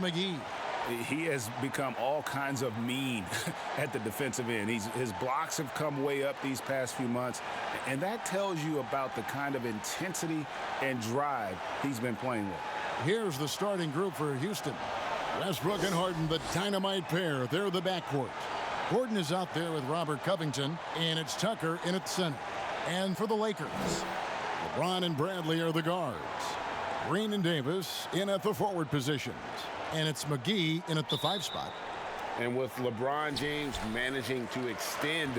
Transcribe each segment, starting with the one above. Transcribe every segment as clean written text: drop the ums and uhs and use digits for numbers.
McGee. He has become all kinds of mean at the defensive end. His blocks have come way up these past few months, and that tells you about the kind of intensity and drive he's been playing with. Here's the starting group for Houston. Westbrook and Harden, the dynamite pair. They're the backcourt. Gordon is out there with Robert Covington, and it's Tucker in at center. And for the Lakers, LeBron and Bradley are the guards. Green and Davis in at the forward positions. And it's McGee in at the 5 spot. And with LeBron James managing to extend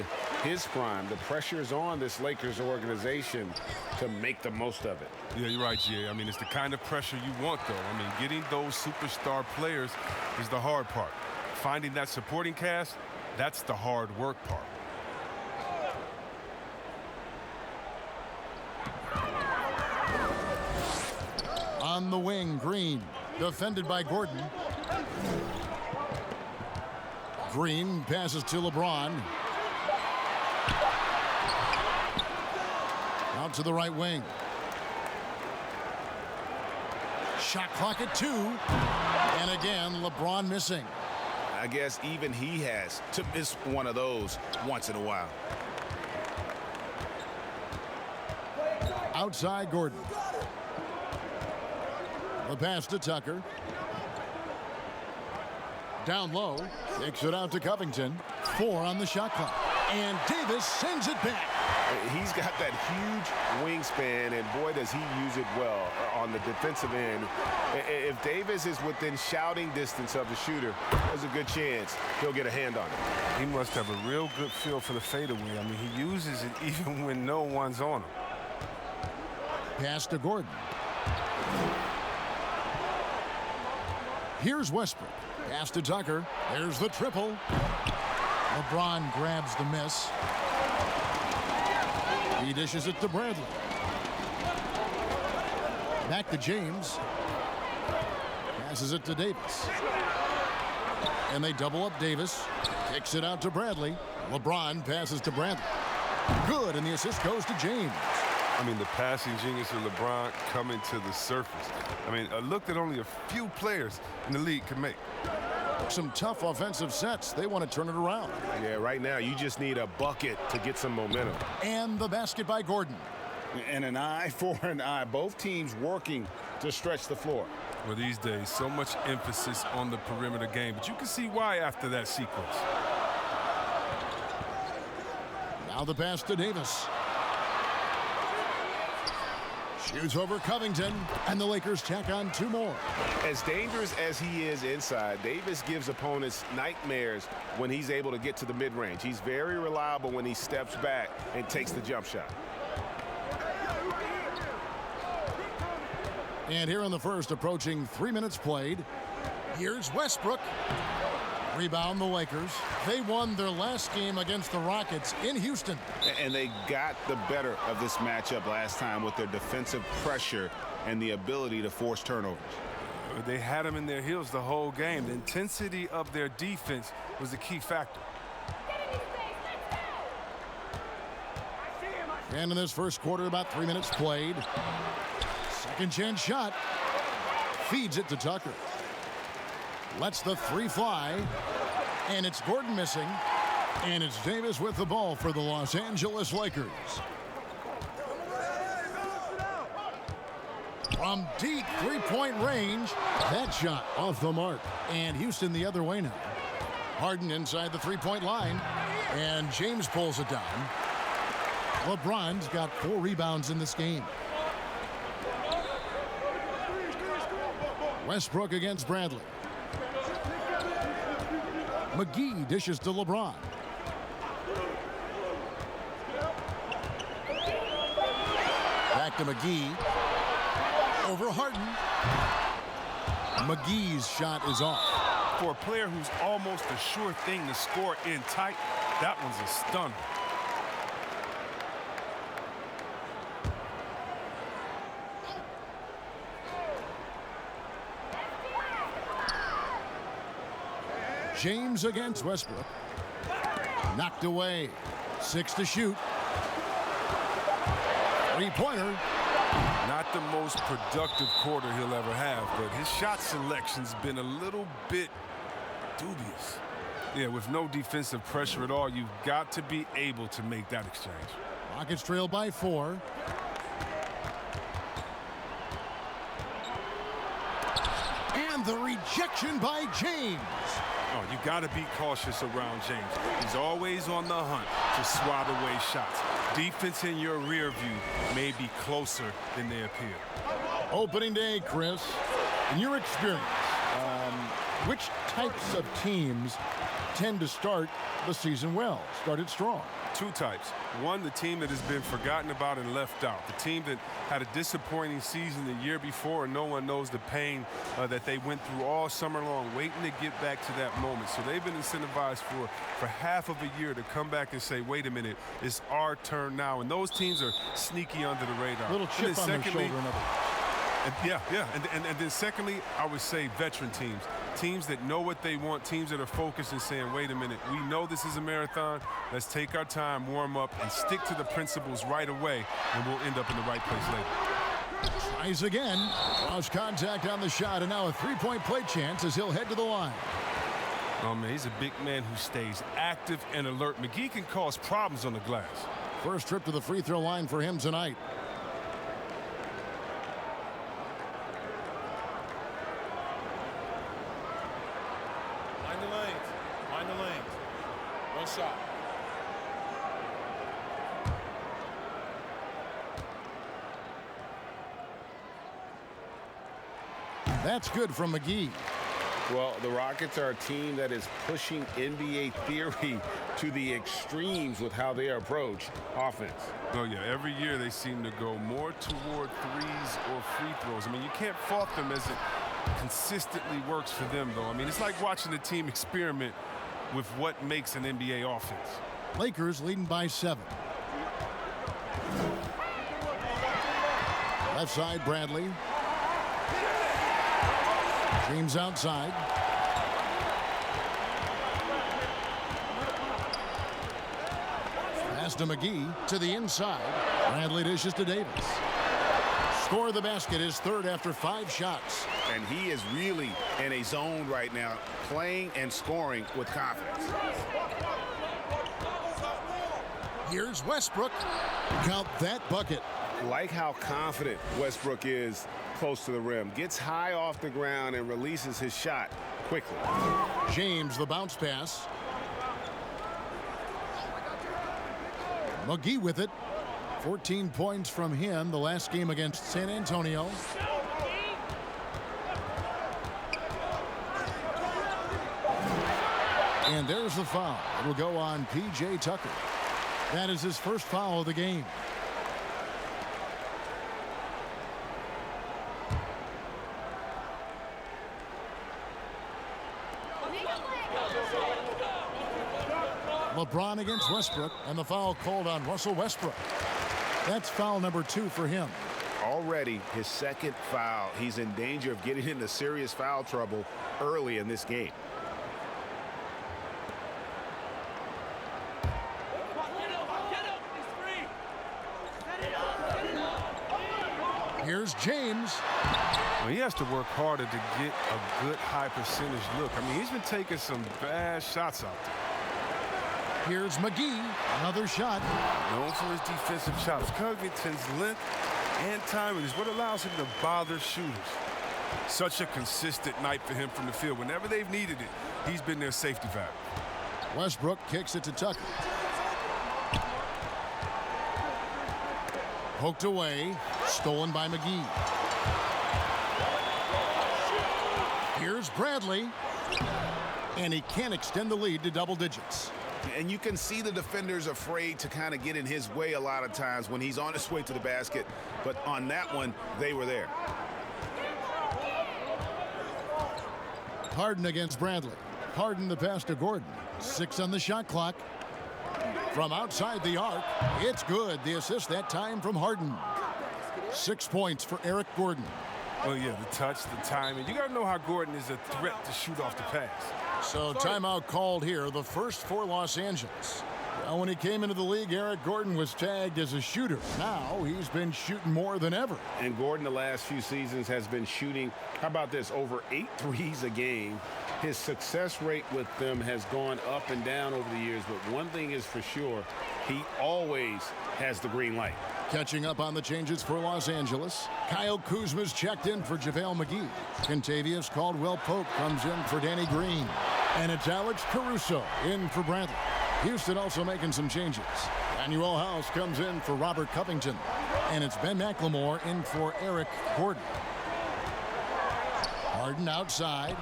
his prime, the pressure is on this Lakers organization to make the most of it. Yeah, you're right, Jay. I mean, it's the kind of pressure you want, though. I mean, getting those superstar players is the hard part. Finding that supporting cast, that's the hard work part. On the wing, Green. Defended by Gordon. Green passes to LeBron. Out to the right wing. Shot clock at 2. And again, LeBron missing. I guess even he has to miss one of those once in a while. Outside Gordon. The pass to Tucker. Down low. Takes it out to Covington. 4 on the shot clock. And Davis sends it back. He's got that huge wingspan, and boy, does he use it well on the defensive end. If Davis is within shouting distance of the shooter, there's a good chance he'll get a hand on it. He must have a real good feel for the fadeaway. I mean, he uses it even when no one's on him. Pass to Gordon. Here's Westbrook. Pass to Tucker. There's the triple. LeBron grabs the miss. He dishes it to Bradley. Back to James. Passes it to Davis. And they double up Davis. Kicks it out to Bradley. LeBron passes to Bradley. Good, and the assist goes to James. I mean, the passing genius of LeBron coming to the surface. I mean, a look that only a few players in the league can make. Some tough offensive sets. They want to turn it around. Yeah, right now you just need a bucket to get some momentum. And the basket by Gordon. And an eye for an eye. Both teams working to stretch the floor. Well, these days, so much emphasis on the perimeter game, but you can see why after that sequence. Now the pass to Davis. Shoots over Covington, and the Lakers tack on 2 more. As dangerous as he is inside, Davis gives opponents nightmares when he's able to get to the mid-range. He's very reliable when he steps back and takes the jump shot. And here in the first, approaching 3 minutes played, here's Westbrook. Rebound the Lakers. They won their last game against the Rockets in Houston. And they got the better of this matchup last time with their defensive pressure and the ability to force turnovers. They had them in their heels the whole game. The intensity of their defense was the key factor. And in this first quarter, about 3 minutes played. Second chance shot. Feeds it to Tucker. Lets the 3 fly. And it's Gordon missing. And it's Davis with the ball for the Los Angeles Lakers. From deep 3-point range, that shot off the mark. And Houston the other way now. Harden inside the 3-point line. And James pulls it down. LeBron's got 4 rebounds in this game. Westbrook against Bradley. McGee dishes to LeBron. Back to McGee. Over Harden. McGee's shot is off. For a player who's almost a sure thing to score in tight, that one's a stunner. James against Westbrook. Knocked away. 6 to shoot. 3-pointer. Not the most productive quarter he'll ever have, but his shot selection's been a little bit dubious. Yeah, with no defensive pressure at all, you've got to be able to make that exchange. Rockets trail by 4. And the rejection by James. Oh, you got to be cautious around James. He's always on the hunt to swat away shots. Defense in your rear view may be closer than they appear. Opening day, Chris. In your experience, which types of teams tend to start the season well, started strong? Two types. One, the team that has been forgotten about and left out. The team that had a disappointing season the year before, and no one knows the pain that they went through all summer long, waiting to get back to that moment. So they've been incentivized for half of a year to come back and say, wait a minute, it's our turn now. And those teams are sneaky under the radar. Little chip on their shoulder. Yeah. And then secondly, I would say veteran teams. Teams that know what they want, teams that are focused and saying, wait a minute, we know this is a marathon. Let's take our time, warm up, and stick to the principles right away, and we'll end up in the right place later. Tries again. Lost contact on the shot, and now a three-point play chance as he'll head to the line. Oh, man, he's a big man who stays active and alert. McGee can cause problems on the glass. First trip to the free throw line for him tonight. Shot. That's good from McGee. Well, the Rockets are a team that is pushing NBA theory to the extremes with how they approach offense. Oh, yeah, every year they seem to go more toward threes or free throws. I mean, you can't fault them as it consistently works for them, though. I mean, it's like watching a team experiment with what makes an NBA offense. Lakers leading by 7. Left side, Bradley. James outside. Pass to McGee to the inside. Bradley dishes to Davis. Score of the basket, his third after 5 shots. And he is really in a zone right now, playing and scoring with confidence. Here's Westbrook. Count that bucket. Like how confident Westbrook is close to the rim. Gets high off the ground and releases his shot quickly. James, the bounce pass. McGee with it. 14 points from him the last game against San Antonio. And there's the foul. It will go on P.J. Tucker. That is his first foul of the game. LeBron against Westbrook, and the foul called on Russell Westbrook. That's foul number 2 for him. Already his second foul. He's in danger of getting into serious foul trouble early in this game. Here's James. Well, he has to work harder to get a good high percentage look. I mean, he's been taking some bad shots out there. Here's McGee. Another shot. Known for his defensive shots. Covington's length and timing is what allows him to bother shooters. Such a consistent night for him from the field. Whenever they've needed it, he's been their safety valve. Westbrook kicks it to Tucker. Poked away. Stolen by McGee. Here's Bradley. And he can't extend the lead to double digits. And you can see the defenders afraid to kind of get in his way a lot of times when he's on his way to the basket. But on that one, they were there. Harden against Bradley. Harden the pass to Gordon. 6 on the shot clock. From outside the arc, it's good. The assist that time from Harden. 6 points for Eric Gordon. Well, yeah, the touch, the timing. You got to know how Gordon is a threat to shoot off the pass. So timeout called here, the first for Los Angeles. Well, when he came into the league, Eric Gordon was tagged as a shooter. Now he's been shooting more than ever. And Gordon the last few seasons has been shooting, how about this, over 8 threes a game. His success rate with them has gone up and down over the years, but one thing is for sure, he always has the green light. Catching up on the changes for Los Angeles, Kyle Kuzma's checked in for JaVale McGee. Contavious Caldwell-Pope comes in for Danny Green. And it's Alex Caruso in for Bradley. Houston also making some changes. Daniel House comes in for Robert Covington. And it's Ben McLemore in for Eric Gordon. Harden outside.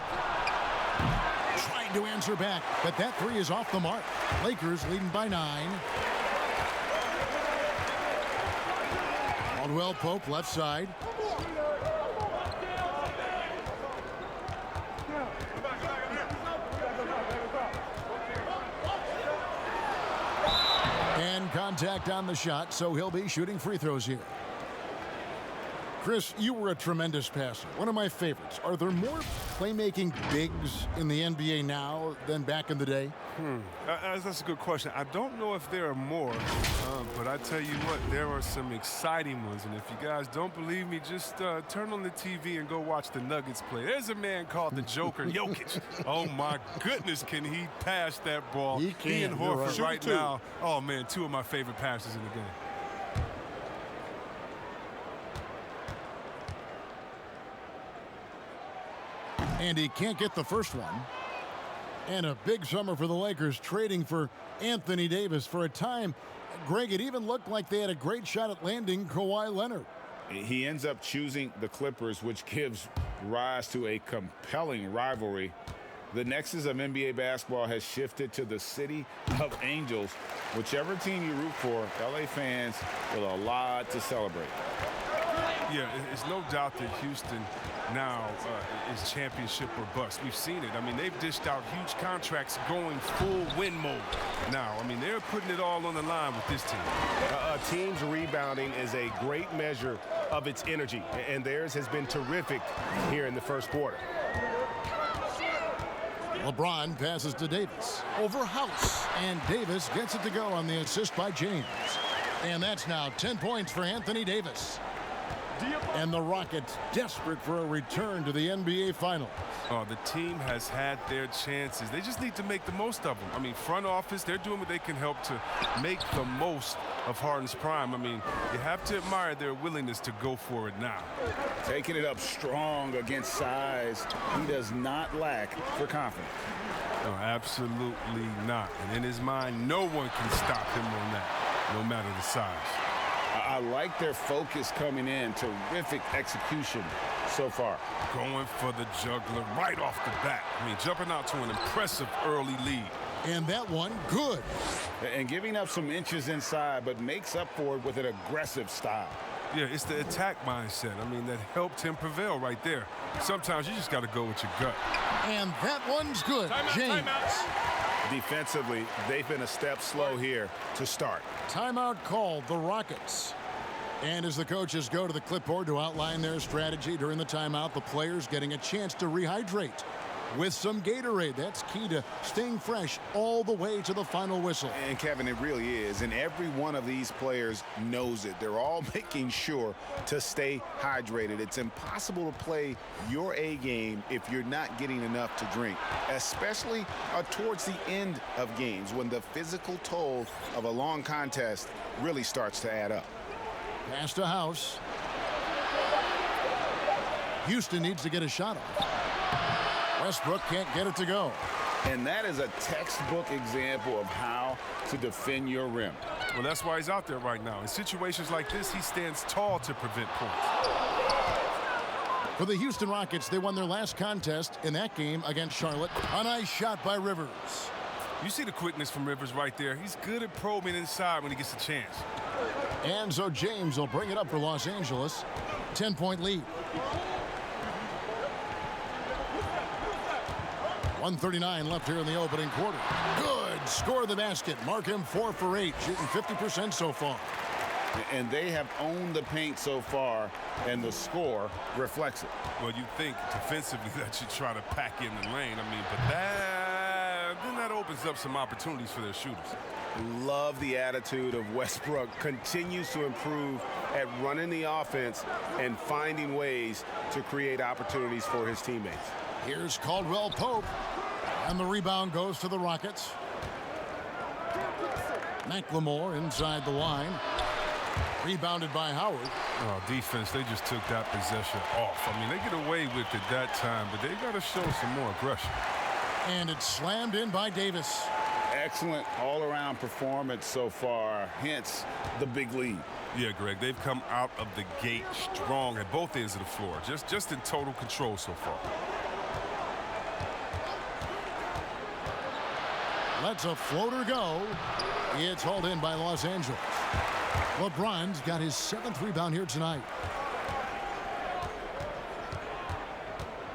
Trying to answer back, but that three is off the mark. Lakers leading by 9. Caldwell-Pope left side. And contact on the shot, so he'll be shooting free throws here. Chris, you were a tremendous passer. One of my favorites. Are there more playmaking bigs in the NBA now than back in the day? That's a good question. I don't know if there are more, but I tell you what, there are some exciting ones. And if you guys don't believe me, just turn on the TV and go watch the Nuggets play. There's a man called the Joker, Jokic. Oh, my goodness, can he pass that ball? He can. He and Horford right Shoot now. Oh, man, 2 of my favorite passers in the game. And he can't get the first one. And a big summer for the Lakers, trading for Anthony Davis. For a time, Greg, it even looked like they had a great shot at landing Kawhi Leonard. He ends up choosing the Clippers, which gives rise to a compelling rivalry. The nexus of NBA basketball has shifted to the city of angels. Whichever team you root for, LA fans with a lot to celebrate. Yeah, it's no doubt that Houston now is championship or bust. We've seen it. I mean, they've dished out huge contracts going full win mode now. I mean, they're putting it all on the line with this team. A team's rebounding is a great measure of its energy, and theirs has been terrific here in the first quarter. LeBron passes to Davis. Over House. And Davis gets it to go on the assist by James. And that's now 10 points for Anthony Davis. And the Rockets desperate for a return to the NBA Finals. Oh, the team has had their chances. They just need to make the most of them. I mean, front office, they're doing what they can help to make the most of Harden's prime. I mean, you have to admire their willingness to go for it now. Taking it up strong against size. He does not lack for confidence. No, absolutely not. And in his mind, no one can stop him on that, no matter the size. I like their focus coming in. Terrific execution so far. Going for the juggler right off the bat. I mean, jumping out to an impressive early lead. And that one, good. And giving up some inches inside, but makes up for it with an aggressive style. Yeah, it's the attack mindset. I mean, that helped him prevail right there. Sometimes you just got to go with your gut. And that one's good. James. Defensively, they've been a step slow here to start. Timeout called, the Rockets. And as the coaches go to the clipboard to outline their strategy during the timeout, the players getting a chance to rehydrate with some Gatorade. That's key to staying fresh all the way to the final whistle. And Kevin, it really is. And every one of these players knows it. They're all making sure to stay hydrated. It's impossible to play your A game if you're not getting enough to drink, especially towards the end of games when the physical toll of a long contest really starts to add up. Pass to House. Houston needs to get a shot off. Westbrook can't get it to go. And that is a textbook example of how to defend your rim. Well, that's why he's out there right now. In situations like this, he stands tall to prevent points. For the Houston Rockets, they won their last contest in that game against Charlotte. A nice shot by Rivers. You see the quickness from Rivers right there. He's good at probing inside when he gets a chance. And so James will bring it up for Los Angeles. 10-point lead. 1:39 left here in the opening quarter. Good. Score the basket. Mark him 4 for 8, shooting 50% so far. And they have owned the paint so far, and the score reflects it. Well, you think defensively that you try to pack in the lane. I mean, but that, that opens up some opportunities for their shooters. Love the attitude of Westbrook. Continues to improve at running the offense and finding ways to create opportunities for his teammates. Here's Caldwell Pope, and the rebound goes to the Rockets. McLemore inside the line. Rebounded by Howard. Oh, defense, they just took that possession off. I mean, they get away with it that time, but they got to show some more aggression. And it's slammed in by Davis. Excellent all-around performance so far, hence the big lead. Yeah, Greg, they've come out of the gate strong at both ends of the floor, just in total control so far. Lets a floater go. It's hauled in by Los Angeles. LeBron's got his 7th rebound here tonight.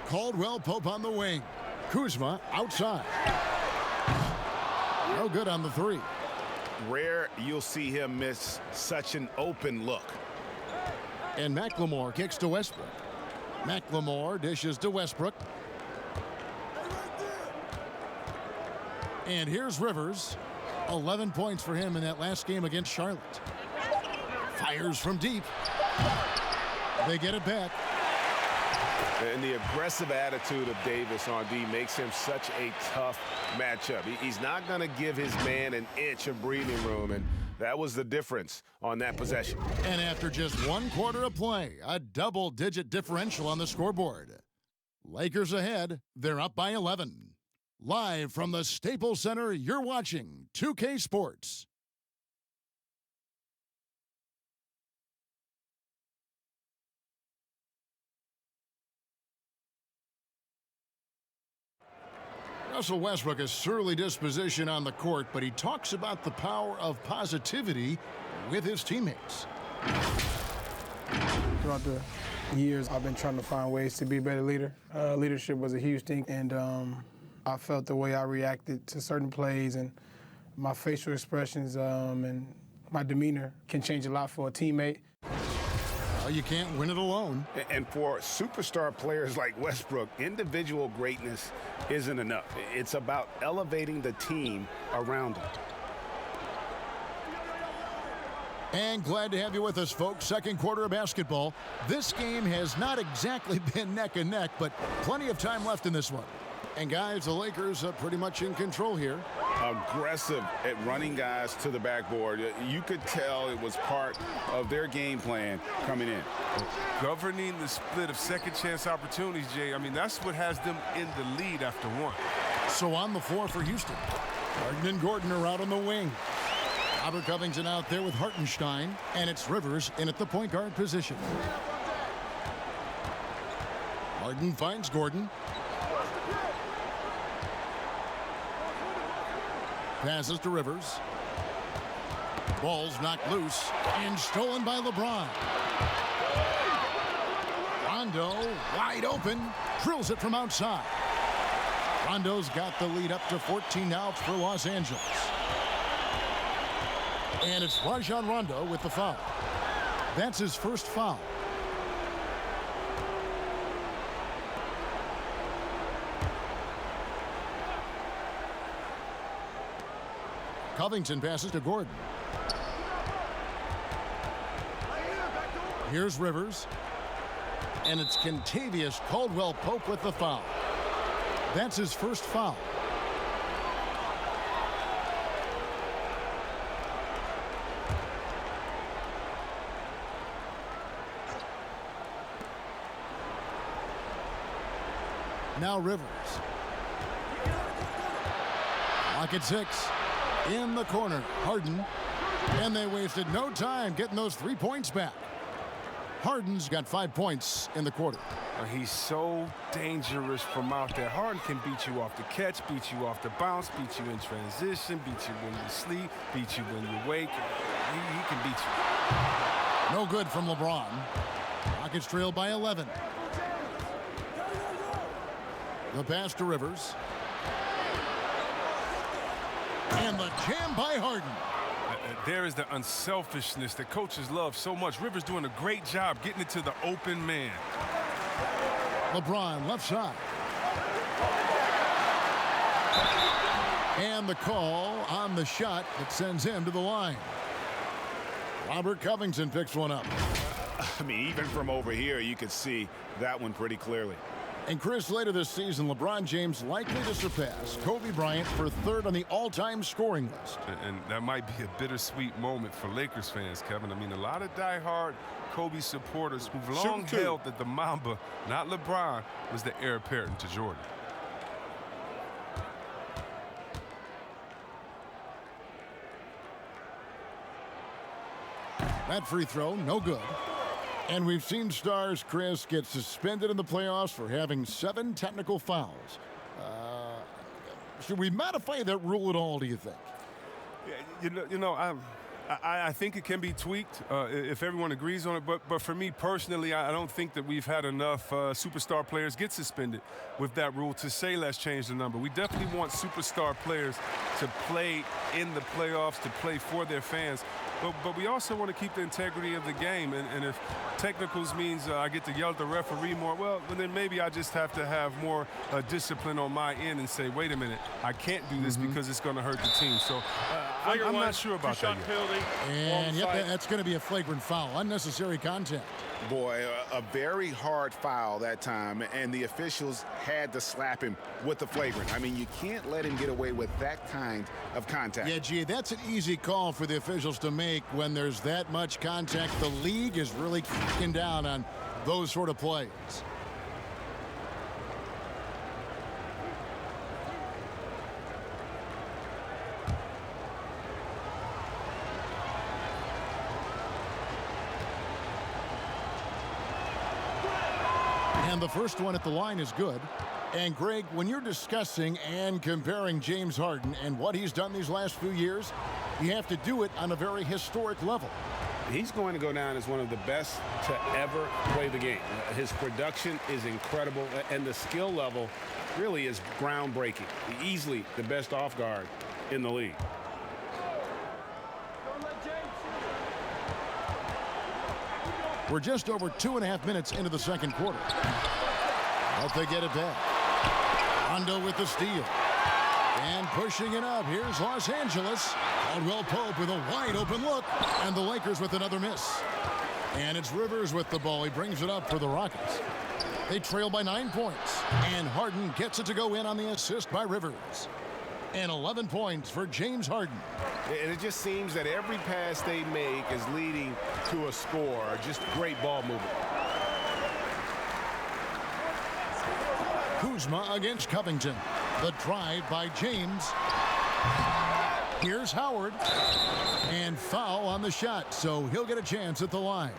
Caldwell Pope on the wing. Kuzma outside. No good on the three. Rare you'll see him miss such an open look. And McLemore kicks to Westbrook. McLemore dishes to Westbrook. And here's Rivers. 11 points for him in that last game against Charlotte. Fires from deep. They get it back. And the aggressive attitude of Davis on D makes him such a tough matchup. He's not going to give his man an inch of breathing room, and that was the difference on that possession. And after just 1 quarter of play, a double-digit differential on the scoreboard. Lakers ahead. They're up by 11. Live from the Staples Center, you're watching 2K Sports. Russell Westbrook is surly disposition on the court, but he talks about the power of positivity with his teammates. Throughout the years, I've been trying to find ways to be a better leader. Leadership was a huge thing, and I felt the way I reacted to certain plays and my facial expressions and my demeanor can change a lot for a teammate. Well, you can't win it alone. And for superstar players like Westbrook, individual greatness isn't enough. It's about elevating the team around him. And glad to have you with us, folks. Second quarter of basketball. This game has not exactly been neck and neck, but plenty of time left in this one. And guys, the Lakers are pretty much in control here. Aggressive at running guys to the backboard. You could tell it was part of their game plan coming in. Governing the split of second chance opportunities, Jay, I mean, that's what has them in the lead after one. So on the floor for Houston. Harden and Gordon are out on the wing. Robert Covington out there with Hartenstein, and it's Rivers in at the point guard position. Harden finds Gordon. Passes to Rivers. Ball's knocked loose and stolen by LeBron. Rondo wide open, drills it from outside. Rondo's got the lead up to 14 now for Los Angeles. And it's Rajon Rondo with the foul. That's his first foul. Covington passes to Gordon. Here's Rivers. And it's Kentavious Caldwell Pope with the foul. That's his first foul. Now Rivers. Lock at 6. In the corner, Harden. And they wasted no time getting those 3 points back. Harden's got 5 points in the quarter. He's so dangerous from out there. Harden can beat you off the catch, beat you off the bounce, beat you in transition, beat you when you sleep, beat you when you wake. He can beat you. No good from LeBron. Rockets trail by 11. The pass to Rivers. And the jam by Harden. There is the unselfishness that coaches love so much. Rivers doing a great job getting it to the open man. LeBron left side. And the call on the shot that sends him to the line. Robert Covington picks one up. I mean, even from over here, you could see that one pretty clearly. And Chris, later this season, LeBron James likely to surpass Kobe Bryant for third on the all-time scoring list. And that might be a bittersweet moment for Lakers fans, Kevin. I mean, a lot of diehard Kobe supporters who've long held that the Mamba, not LeBron, was the heir apparent to Jordan. That free throw, no good. And we've seen stars, Chris, get suspended in the playoffs for having 7 technical fouls. Should we modify that rule at all, do you think? I think it can be tweaked if everyone agrees on it. But for me personally, I don't think that we've had enough superstar players get suspended with that rule to say let's change the number. We definitely want superstar players to play in the playoffs, to play for their fans. But we also want to keep the integrity of the game. And if technicals means I get to yell at the referee more, well, then maybe I just have to have more discipline on my end and say, wait a minute, I can't do this because it's going to hurt the team. So I'm not sure about that yet. And yep, that's going to be a flagrant foul. Unnecessary contact. Boy, a very hard foul that time, and the officials had to slap him with the flagrant. I mean, you can't let him get away with that kind of contact. Yeah, gee, that's an easy call for the officials to make when there's that much contact. The league is really cracking down on those sort of plays. And the first one at the line is good. And Greg, when you're discussing and comparing James Harden and what he's done these last few years, you have to do it on a very historic level. He's going to go down as one of the best to ever play the game. His production is incredible, and the skill level really is groundbreaking. Easily the best off guard in the league. We're just over 2.5 minutes into the second quarter. But they get it back. Rondo with the steal. And pushing it up. Here's Los Angeles. Caldwell Pope with a wide open look. And the Lakers with another miss. And it's Rivers with the ball. He brings it up for the Rockets. They trail by 9 points. And Harden gets it to go in on the assist by Rivers. And 11 points for James Harden. And it just seems that every pass they make is leading to a score. Just great ball movement. Kuzma against Covington. The drive by James. Here's Howard. And foul on the shot, so he'll get a chance at the line.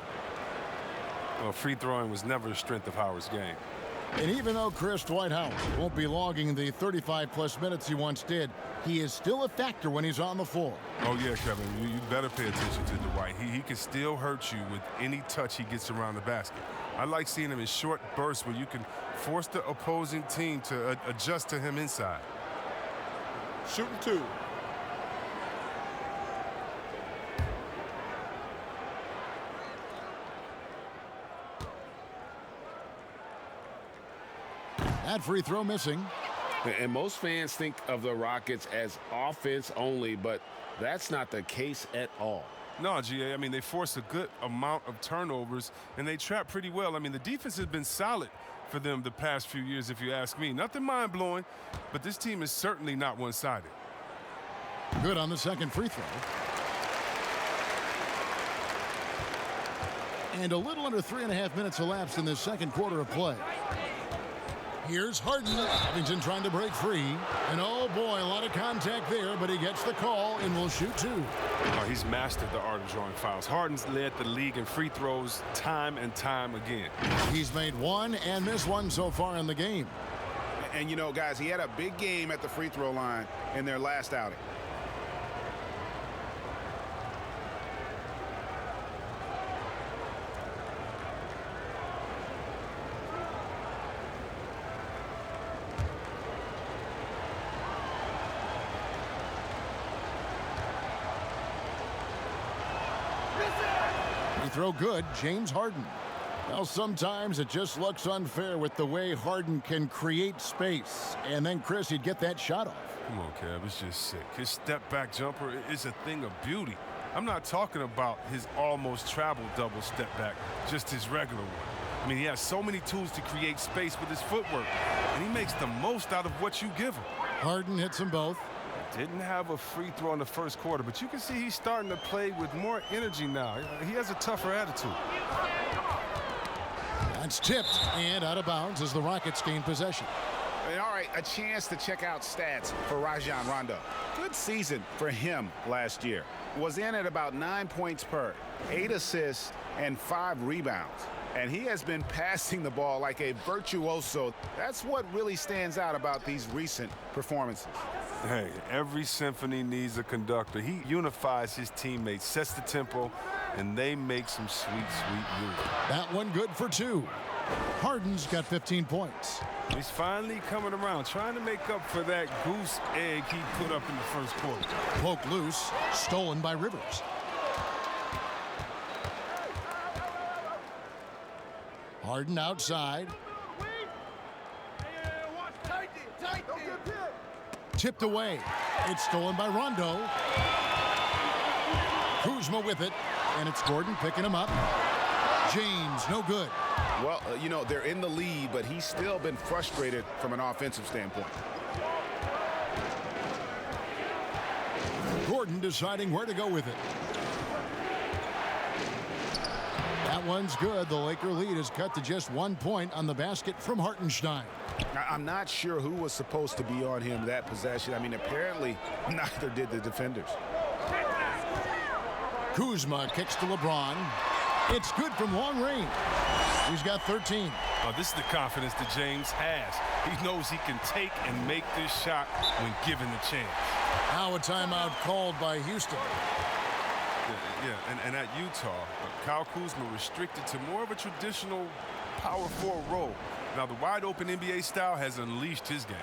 Well, free throwing was never the strength of Howard's game. And even though Chris Dwight Howard won't be logging the 35-plus minutes he once did, he is still a factor when he's on the floor. Oh, yeah, Kevin, you better pay attention to Dwight. He can still hurt you with any touch he gets around the basket. I like seeing him in short bursts where you can force the opposing team to adjust to him inside. Shooting 2. That free throw missing. And most fans think of the Rockets as offense only, but that's not the case at all. No, GA, I mean, they force a good amount of turnovers, and they trap pretty well. I mean, the defense has been solid for them the past few years, if you ask me. Nothing mind-blowing, but this team is certainly not one-sided. Good on the second free throw. And a little under 3.5 minutes elapsed in this second quarter of play. Here's Harden. Covington trying to break free. And oh boy, a lot of contact there, but he gets the call and will shoot 2. Oh, he's mastered the art of drawing fouls. Harden's led the league in free throws time and time again. He's made 1 and missed 1 so far in the game. And, you know, guys, he had a big game at the free throw line in their last outing. Throw good, James Harden. Well, sometimes it just looks unfair with the way Harden can create space. And then, Chris, he'd get that shot off. Come on, Kev, it's just sick. His step-back jumper is a thing of beauty. I'm not talking about his almost travel double step-back, just his regular one. I mean, he has so many tools to create space with his footwork, and he makes the most out of what you give him. Harden hits them both. Didn't have a free throw in the first quarter, but you can see he's starting to play with more energy now. He has a tougher attitude. That's tipped and out of bounds as the Rockets gain possession. And all right, a chance to check out stats for Rajon Rondo. Good season for him last year. Was in at about 9 points per, 8 assists, and 5 rebounds. And he has been passing the ball like a virtuoso. That's what really stands out about these recent performances. Hey, every symphony needs a conductor. He unifies his teammates, sets the tempo, and they make some sweet, sweet music. That one good for 2. Harden's got 15 points. He's finally coming around, trying to make up for that goose egg he put up in the first quarter. Poke loose, stolen by Rivers. Harden outside. Tipped away. It's stolen by Rondo. Kuzma with it, and it's Gordon picking him up. James, no good. Well, you know, they're in the lead, but he's still been frustrated from an offensive standpoint. Gordon deciding where to go with it. That one's good. The Laker lead is cut to just 1 point on the basket from Hartenstein. I'm not sure who was supposed to be on him that possession. I mean, apparently neither did the defenders. Kuzma kicks to LeBron. It's good from long range. He's got 13. Oh, this is the confidence that James has. He knows he can take and make this shot when given the chance. Now a timeout called by Houston. Yeah, and at Utah, Kyle Kuzma restricted to more of a traditional power forward role. Now, the wide-open NBA style has unleashed his game.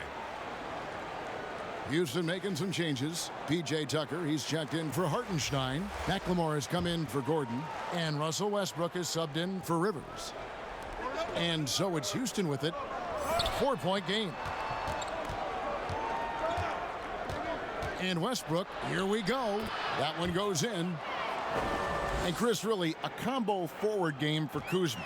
Houston making some changes. P.J. Tucker, he's checked in for Hartenstein. McLemore has come in for Gordon. And Russell Westbrook is subbed in for Rivers. And so it's Houston with it. 4-point game. And Westbrook, here we go. That one goes in. And Chris, really a combo forward game for Kuzma.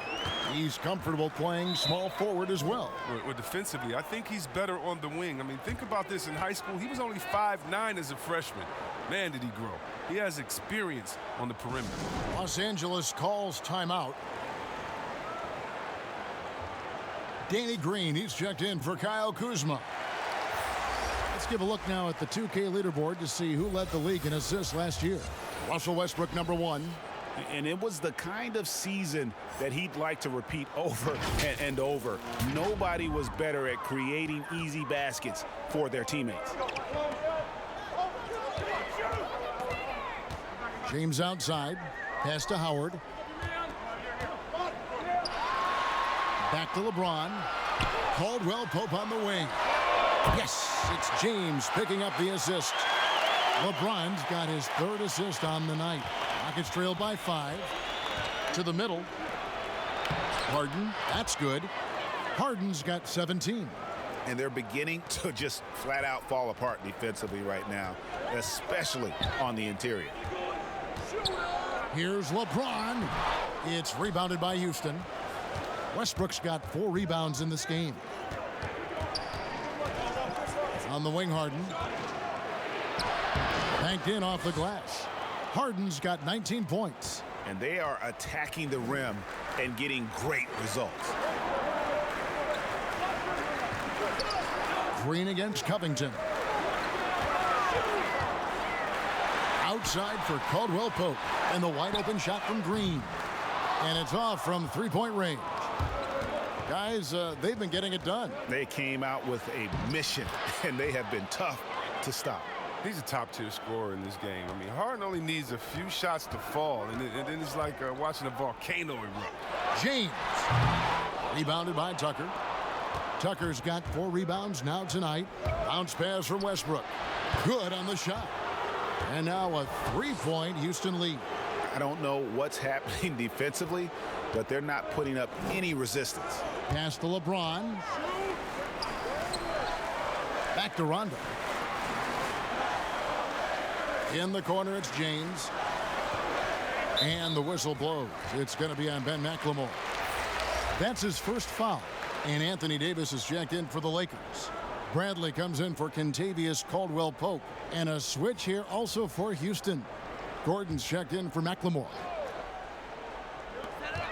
He's comfortable playing small forward as well. Well, defensively, I think he's better on the wing. I mean, think about this. In high school, he was only 5'9" as a freshman. Man, did he grow. He has experience on the perimeter. Los Angeles calls timeout. Danny Green, he's checked in for Kyle Kuzma. Let's give a look now at the 2K leaderboard to see who led the league in assists last year. Russell Westbrook, number 1. And it was the kind of season that he'd like to repeat over and over. Nobody was better at creating easy baskets for their teammates. James outside. Pass to Howard. Back to LeBron. Caldwell Pope on the wing. Yes, it's James picking up the assist. LeBron's got his 3rd assist on the night. Rockets trail by 5. To the middle. Harden, that's good. Harden's got 17. And they're beginning to just flat out fall apart defensively right now, especially on the interior. Here's LeBron. It's rebounded by Houston. Westbrook's got 4 rebounds in this game. On the wing, Harden. Banked in off the glass. Harden's got 19 points. And they are attacking the rim and getting great results. Green against Covington. Outside for Caldwell Pope. And the wide open shot from Green. And it's off from 3-point range. Guys, they've been getting it done. They came out with a mission, and they have been tough to stop. He's a top-tier scorer in this game. I mean, Harden only needs a few shots to fall, and then it's like watching a volcano erupt. James. Rebounded by Tucker. Tucker's got 4 rebounds now tonight. Bounce pass from Westbrook. Good on the shot. And now a 3-point Houston lead. I don't know what's happening defensively, but they're not putting up any resistance. Pass to LeBron. Back to Rondo. In the corner, it's James. And the whistle blows. It's going to be on Ben McLemore. That's his first foul. And Anthony Davis is checked in for the Lakers. Bradley comes in for Kentavious Caldwell-Pope. And a switch here also for Houston. Gordon's checked in for McLemore.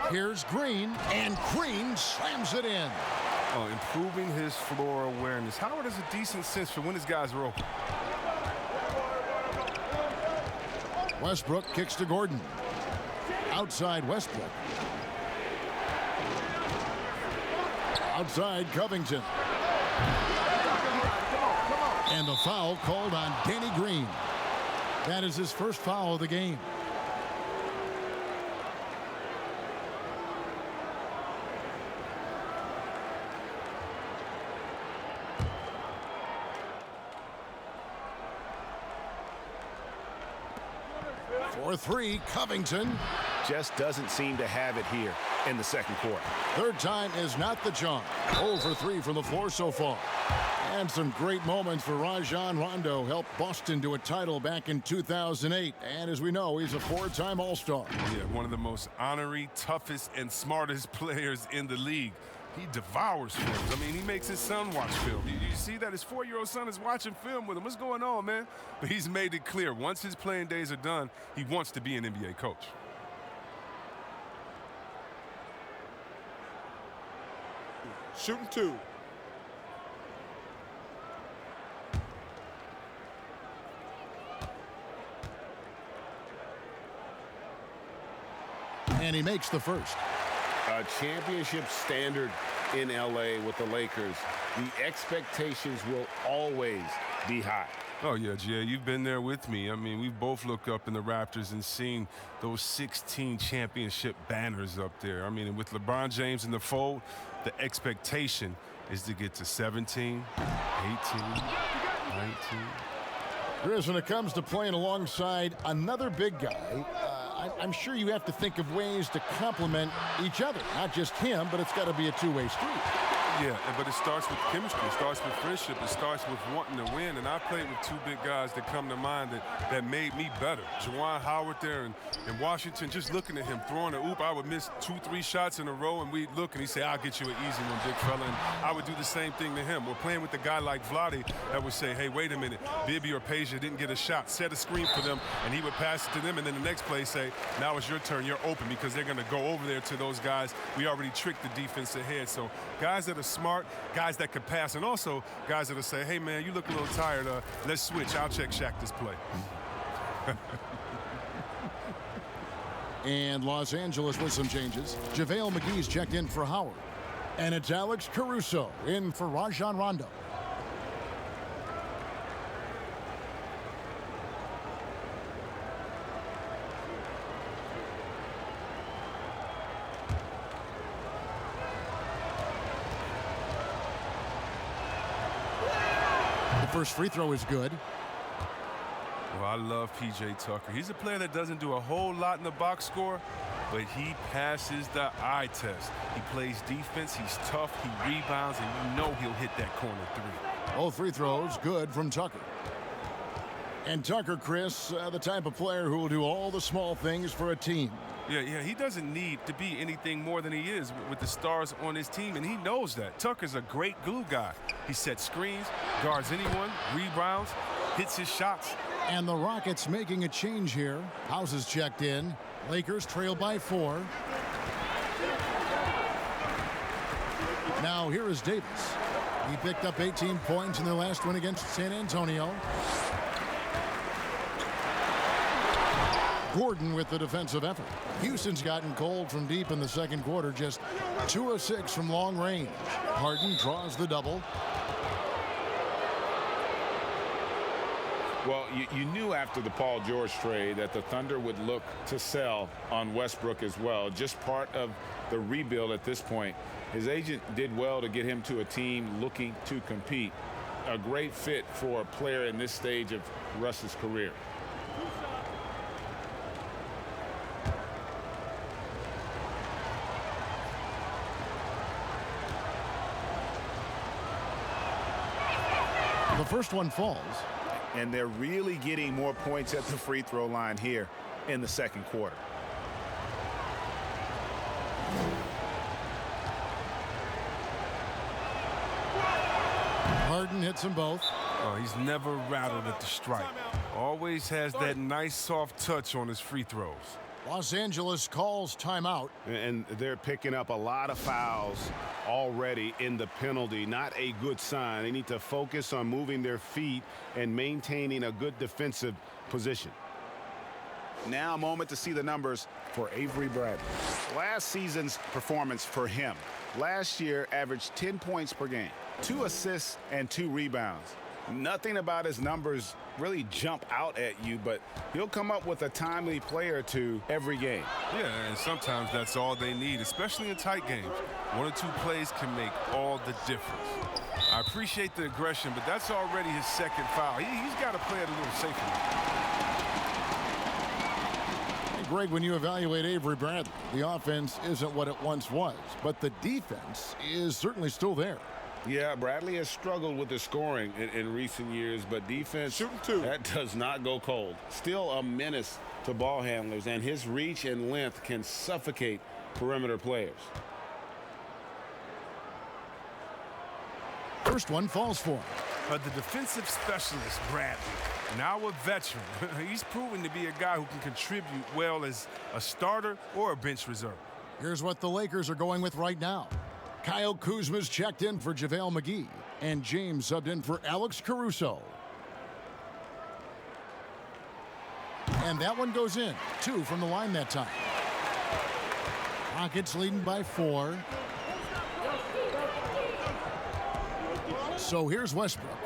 Here's Green, and Green slams it in. Oh, improving his floor awareness. Howard has a decent sense for when his guys are open. Westbrook kicks to Gordon. Outside Westbrook. Outside Covington. And the foul called on Danny Green. That is his first foul of the game. For three, Covington. Just doesn't seem to have it here in the second quarter. Third time is not the charm. 0 for 3 from the floor so far. And some great moments for Rajon Rondo. Helped Boston to a title back in 2008. And as we know, he's a 4-time All-Star. Yeah, one of the most honorary, toughest, and smartest players in the league. He devours films. I mean, he makes his son watch film. You see that his 4-year-old son is watching film with him. What's going on, man? But he's made it clear, once his playing days are done, he wants to be an NBA coach. Shooting two. And he makes the first. A championship standard in LA with the Lakers. The expectations will always be high. Oh, yeah, Jay, you've been there with me. I mean, we've both looked up in the Raptors and seen those 16 championship banners up there. I mean, with LeBron James in the fold, the expectation is to get to 17, 18, 19. Chris, when it comes to playing alongside another big guy, I'm sure you have to think of ways to complement each other. Not just him, but it's got to be a two-way street. Yeah, but it starts with chemistry. It starts with friendship. It starts with wanting to win. And I played with two big guys that come to mind that made me better. Juwan Howard there in Washington, just looking at him, throwing a oop. I would miss 2-3 shots in a row, and we'd look, and he'd say, I'll get you an easy one, big fella. And I would do the same thing to him. We're playing with a guy like Vlade that would say, hey, wait a minute, Bibby or Peja didn't get a shot. Set a screen for them, and he would pass it to them. And then the next play say, now it's your turn. You're open, because they're going to go over there to those guys. We already tricked the defense ahead. So guys that are smart, guys that could pass, and also guys that'll say, hey, man, you look a little tired. Let's switch. I'll check Shaq this play. And Los Angeles with some changes. JaVale McGee's checked in for Howard. And it's Alex Caruso in for Rajon Rondo. First free throw is good. Well, I love P.J. Tucker. He's a player that doesn't do a whole lot in the box score, but he passes the eye test. He plays defense, he's tough, he rebounds, and you know he'll hit that corner three. All free throws good from Tucker. And Tucker, Chris, the type of player who will do all the small things for a team. Yeah, he doesn't need to be anything more than he is with the stars on his team, and he knows that. Tucker's a great glue guy. He sets screens, guards anyone, rebounds, hits his shots. And the Rockets making a change here. House is checked in. Lakers trail by 4. Now here is Davis. He picked up 18 points in their last win against San Antonio. Gordon with the defensive effort. Houston's gotten cold from deep in the second quarter, just 2 of 6 from long range. Harden draws the double. Well, you knew after the Paul George trade that the Thunder would look to sell on Westbrook as well. Just part of the rebuild at this point. His agent did well to get him to a team looking to compete. A great fit for a player in this stage of Russ's career. The first one falls. And they're really getting more points at the free throw line here in the second quarter. Harden hits them both. Oh, he's never rattled at the strike. Always has that nice soft touch on his free throws. Los Angeles calls timeout. And they're picking up a lot of fouls already in the penalty. Not a good sign. They need to focus on moving their feet and maintaining a good defensive position. Now a moment to see the numbers for Avery Bradley. Last season's performance for him. Last year averaged 10 points per game, 2 assists and 2 rebounds. Nothing about his numbers really jump out at you, but he'll come up with a timely play or two every game. Yeah, and sometimes that's all they need, especially in tight games. 1 or 2 plays can make all the difference. I appreciate the aggression, but that's already his second foul. He's got to play it a little safer. Hey, Greg, when you evaluate Avery Bradley, the offense isn't what it once was, but the defense is certainly still there. Yeah, Bradley has struggled with the scoring in recent years, but defense, Shooting 2. that does not go cold. Still a menace to ball handlers, and his reach and length can suffocate perimeter players. First one falls for him. But the defensive specialist, Bradley, now a veteran, he's proven to be a guy who can contribute well as a starter or a bench reserve. Here's what the Lakers are going with right now. Kyle Kuzma's checked in for JaVale McGee, and James subbed in for Alex Caruso. And that one goes in. 2 from the line that time. Rockets leading by 4. So here's Westbrook.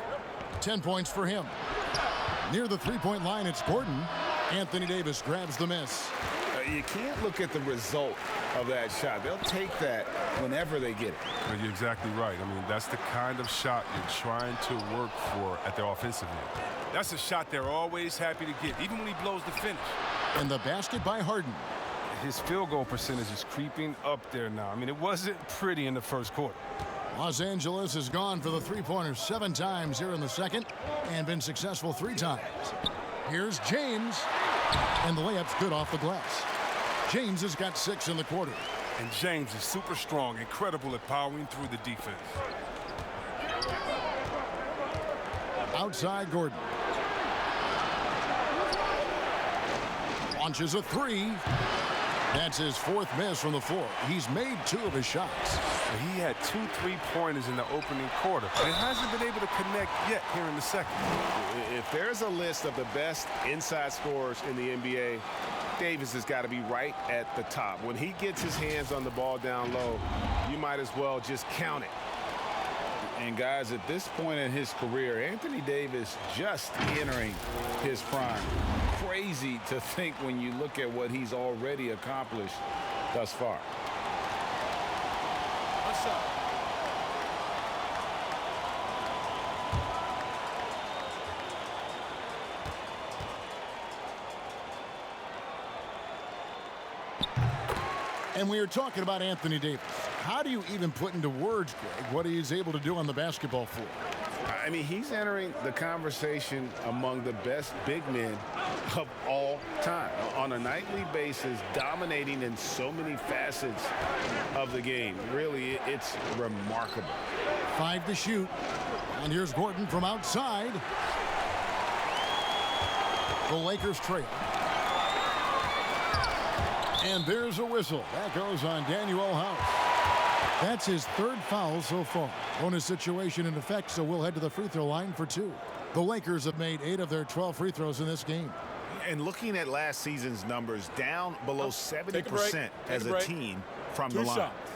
10 points for him. Near the three-point line, it's Gordon. Anthony Davis grabs the miss. You can't look at the result of that shot. They'll take that whenever they get it. Well, you're exactly right. I mean, that's the kind of shot you're trying to work for at their offensive end. That's a shot they're always happy to get, even when he blows the finish. And the basket by Harden. His field goal percentage is creeping up there now. I mean, it wasn't pretty in the first quarter. Los Angeles has gone for the three-pointer 7 times here in the second and been successful 3 times. Here's James, and the layup's good off the glass. James has got 6 in the quarter. And James is super strong, incredible at powering through the defense. Outside Gordon. Launches a 3. That's his 4th miss from the floor. He's made 2 of his shots. He had 2 3-pointers in the opening quarter, and hasn't been able to connect yet here in the second. If there's a list of the best inside scorers in the NBA, Davis has got to be right at the top. When he gets his hands on the ball down low, you might as well just count it. And guys, at this point in his career, Anthony Davis just entering his prime. Crazy to think when you look at what he's already accomplished thus far. What's up? And we are talking about Anthony Davis. How do you even put into words, Greg, what he's able to do on the basketball floor? I mean, he's entering the conversation among the best big men of all time. On a nightly basis, dominating in so many facets of the game. Really, it's remarkable. 5 to shoot. And here's Gordon from outside. The Lakers trail. And there's a whistle. That goes on Daniel House. That's his 3rd foul so far. Bonus situation in effect, so we'll head to the free throw line for 2. The Lakers have made 8 of their 12 free throws in this game. And looking at last season's numbers, down below 70% as a team from the 2 line. shots.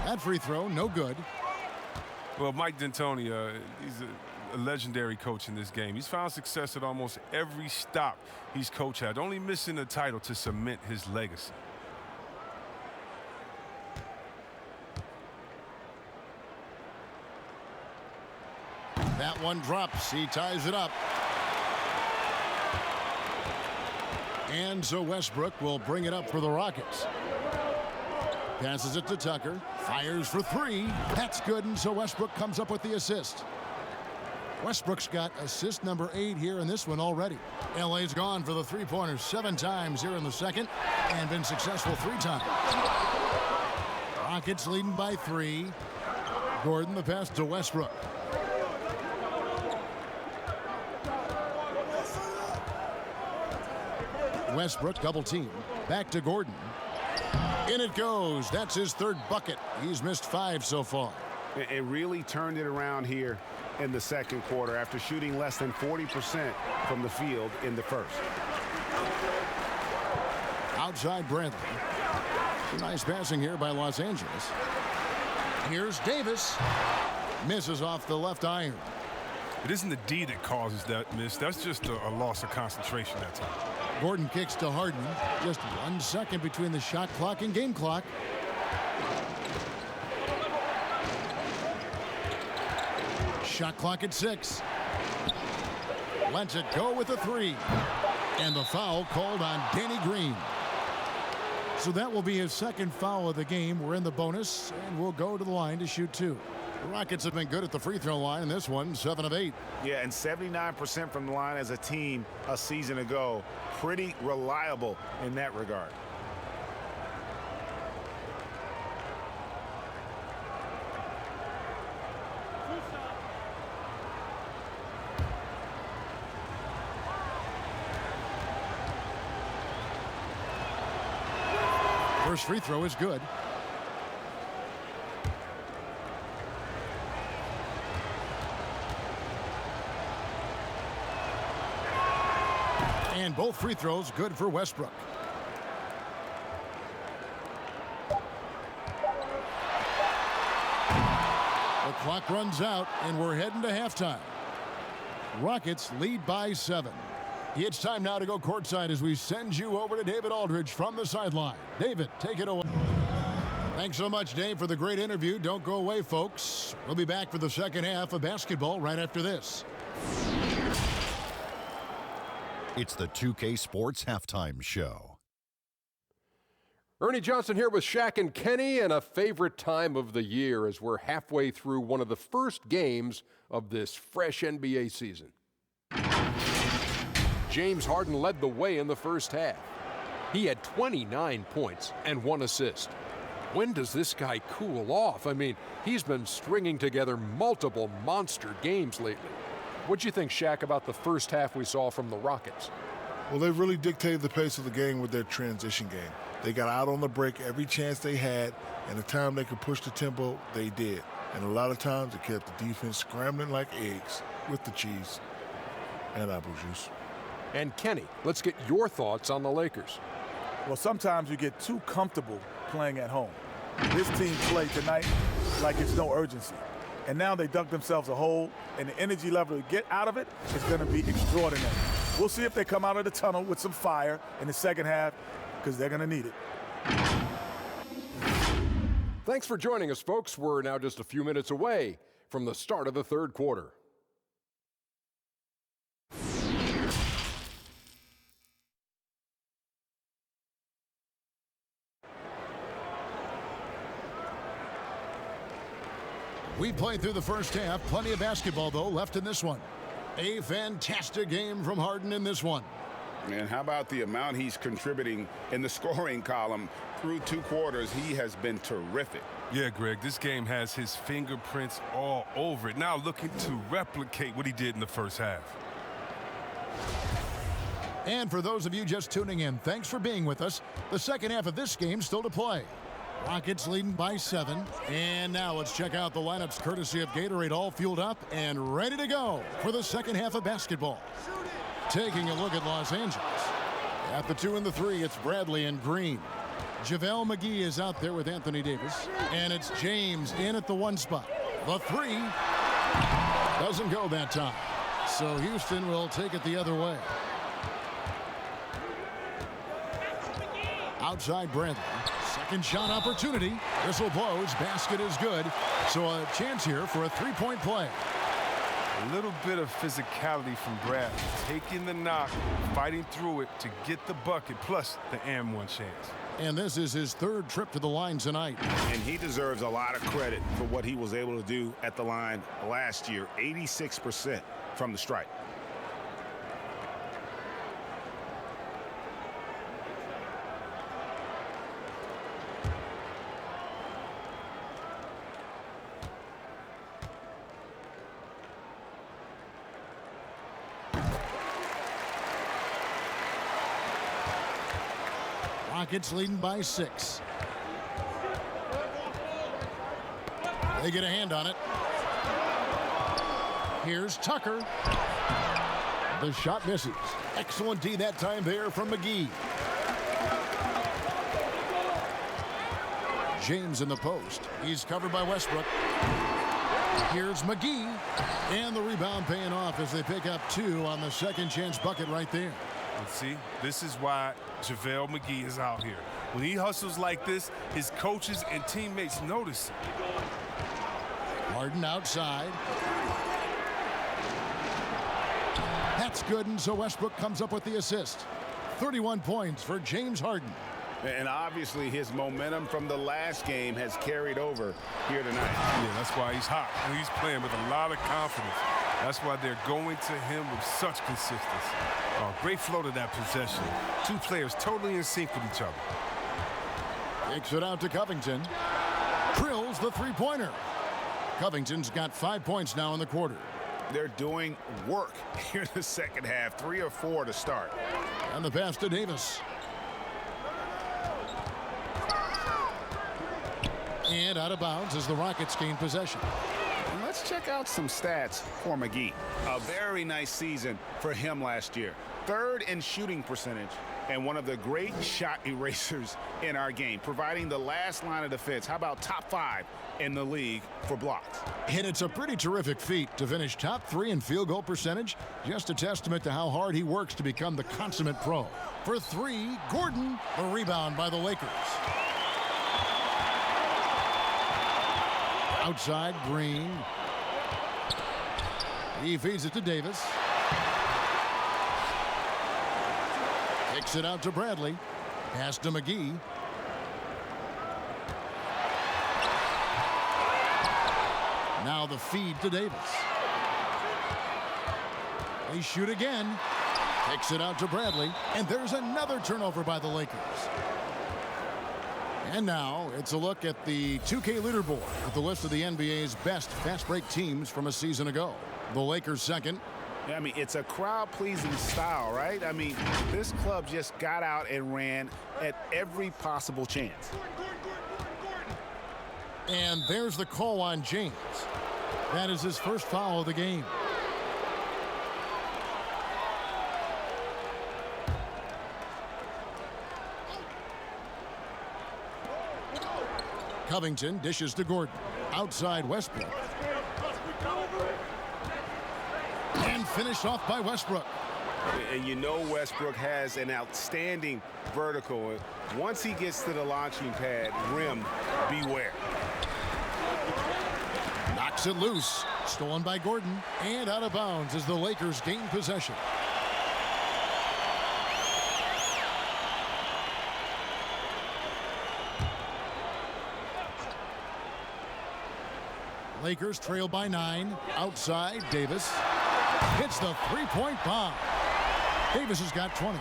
That free throw, no good. Well, Mike D'Antoni, he's a legendary coach in this game. He's found success at almost every stop he's coached at, only missing the title to cement his legacy. That one drops. He ties it up. And so Westbrook will bring it up for the Rockets. Passes it to Tucker. Fires for three. That's good, and so Westbrook comes up with the assist. Westbrook's got assist number 8 here in this one already. LA's gone for the three-pointers 7 times here in the second and been successful 3 times. Rockets leading by 3. Gordon the pass to Westbrook. Westbrook double team. Back to Gordon. In it goes. That's his 3rd bucket. He's missed 5 so far. It really turned it around here in the second quarter after shooting less than 40% from the field in the first. Outside Bradley. Nice passing here by Los Angeles. Here's Davis. Misses off the left iron. It isn't the D that causes that miss. That's just a loss of concentration that time. Gordon kicks to Harden. Just 1 second between the shot clock and game clock. Shot clock at 6. Lets it go with a 3. And the foul called on Danny Green. So that will be his 2nd foul of the game. We're in the bonus, and we'll go to the line to shoot 2. The Rockets have been good at the free throw line in this one, 7 of 8. Yeah, and 79% from the line as a team a season ago. Pretty reliable in that regard. First free throw is good. And both free throws good for Westbrook. The clock runs out, and we're heading to halftime. Rockets lead by 7. It's time now to go courtside as we send you over to David Aldridge from the sideline. David, take it away. Thanks so much, Dave, for the great interview. Don't go away, folks. We'll be back for the second half of basketball right after this. It's the 2K Sports Halftime Show. Ernie Johnson here with Shaq and Kenny, and a favorite time of the year as we're halfway through one of the first games of this fresh NBA season. James Harden led the way in the first half. He had 29 points and 1 assist. When does this guy cool off? I mean, he's been stringing together multiple monster games lately. What'd you think, Shaq, about the first half we saw from the Rockets? Well, they really dictated the pace of the game with their transition game. They got out on the break every chance they had, and the time they could push the tempo, they did. And a lot of times it kept the defense scrambling like eggs with the cheese and apple juice. And Kenny, let's get your thoughts on the Lakers. Well, sometimes you get too comfortable playing at home. This team played tonight like it's no urgency. And now they dug themselves a hole, and the energy level to get out of it is going to be extraordinary. We'll see if they come out of the tunnel with some fire in the second half, because they're going to need it. Thanks for joining us, folks. We're now just a few minutes away from the start of the third quarter. We played through the first half. Plenty of basketball, though, left in this one. A fantastic game from Harden in this one. And how about the amount he's contributing in the scoring column through 2 quarters? He has been terrific. Yeah, Greg, this game has his fingerprints all over it. Now looking to replicate what he did in the first half. And for those of you just tuning in, thanks for being with us. The second half of this game still to play. Rockets leading by 7. And now let's check out the lineups courtesy of Gatorade, all fueled up and ready to go for the second half of basketball. Taking a look at Los Angeles. At the 2 and the 3, it's Bradley and Green. JaVale McGee is out there with Anthony Davis. And it's James in at the 1 spot. The 3 doesn't go that time. So Houston will take it the other way. Outside Bradley. Second shot opportunity. Whistle blows. Basket is good. So a chance here for a 3-point play. A little bit of physicality from Bradley, taking the knock, fighting through it to get the bucket, plus the and one chance. And this is his third trip to the line tonight. And he deserves a lot of credit for what he was able to do at the line last year. 86% from the stripe. Rockets leading by 6. They get a hand on it. Here's Tucker. The shot misses. Excellent D that time there from McGee. James in the post. He's covered by Westbrook. Here's McGee. And the rebound paying off as they pick up 2 on the second chance bucket right there. And see, this is why JaVale McGee is out here. When he hustles like this, his coaches and teammates notice it. Harden outside. That's good, and so Westbrook comes up with the assist. 31 points for James Harden. And obviously his momentum from the last game has carried over here tonight. Yeah, that's why he's hot. And he's playing with a lot of confidence. That's why they're going to him with such consistency. Great flow to that possession. 2 players totally in sync with each other. Takes it out to Covington. Drills the three-pointer. Covington's got 5 points now in the quarter. They're doing work here in the second half. 3 or 4 to start. And the pass to Davis. And out of bounds as the Rockets gain possession. And let's check out some stats for McGee. A very nice season for him last year. 3rd in shooting percentage and one of the great shot erasers in our game, providing the last line of defense. How about top 5 in the league for blocks? And it's a pretty terrific feat to finish top 3 in field goal percentage. Just a testament to how hard he works to become the consummate pro. For 3, Gordon, the rebound by the Lakers. Outside, Green. He feeds it to Davis. Kicks it out to Bradley. Pass to McGee. Now the feed to Davis. They shoot again. Kicks it out to Bradley. And there's another turnover by the Lakers. And now it's a look at the 2K leaderboard with the list of the NBA's best fast break teams from a season ago. The Lakers second. I mean, it's a crowd-pleasing style, right? I mean, this club just got out and ran at every possible chance. And there's the call on James. That is his first foul of the game. Covington dishes to Gordon. Outside Westbrook. And finished off by Westbrook. And you know Westbrook has an outstanding vertical. Once he gets to the launching pad, rim, beware. Knocks it loose. Stolen by Gordon. And out of bounds as the Lakers gain possession. Lakers trail by 9. Outside, Davis hits the three-point bomb. Davis has got 20.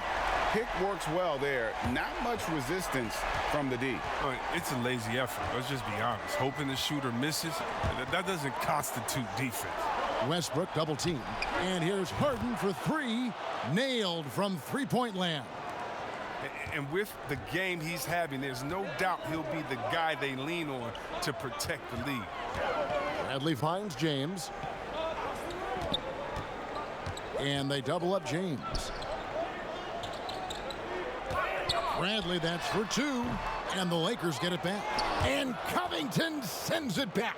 Pick works well there. Not much resistance from the D. It's a lazy effort. Let's just be honest. Hoping the shooter misses, that doesn't constitute defense. Westbrook double team. And here's Harden for 3. Nailed from three-point land. And with the game he's having, there's no doubt he'll be the guy they lean on to protect the lead. Bradley finds James. And they double up James. Bradley, that's for 2. And the Lakers get it back. And Covington sends it back.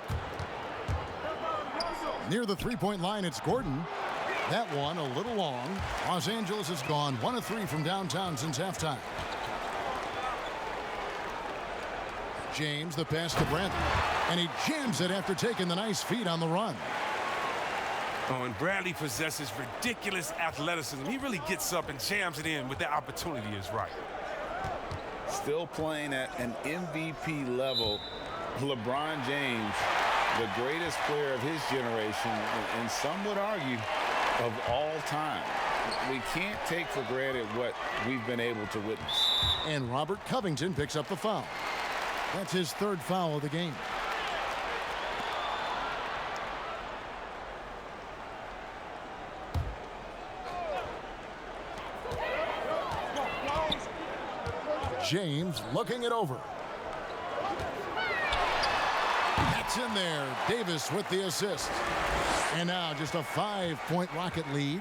Near the three-point line, it's Gordon. That one a little long. Los Angeles has gone 1 of 3 from downtown since halftime. James, the pass to Bradley. And he jams it after taking the nice feed on the run. Oh, and Bradley possesses ridiculous athleticism. He really gets up and jams it in when the opportunity is right. Still playing at an MVP level, LeBron James, the greatest player of his generation, and some would argue of all time. We can't take for granted what we've been able to witness. And Robert Covington picks up the foul. That's his third foul of the game. James looking it over. That's in there. Davis with the assist. And now just a 5-point Rocket lead.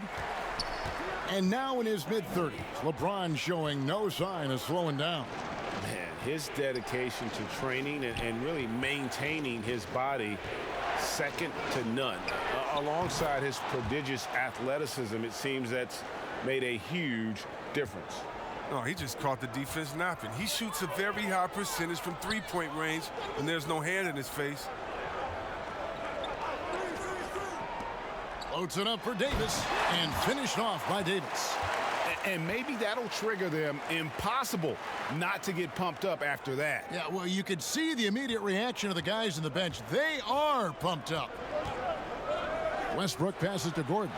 And now in his mid-30s, LeBron showing no sign of slowing down. Man, his dedication to training and really maintaining his body, second to none. Alongside his prodigious athleticism, it seems that's made a huge difference. Oh, he just caught the defense napping. He shoots a very high percentage from three-point range, and there's no hand in his face. Floats it up for Davis, and finished off by Davis. And maybe that'll trigger them. Impossible not to get pumped up after that. Yeah, well, you could see the immediate reaction of the guys on the bench. They are pumped up. Westbrook passes to Gordon.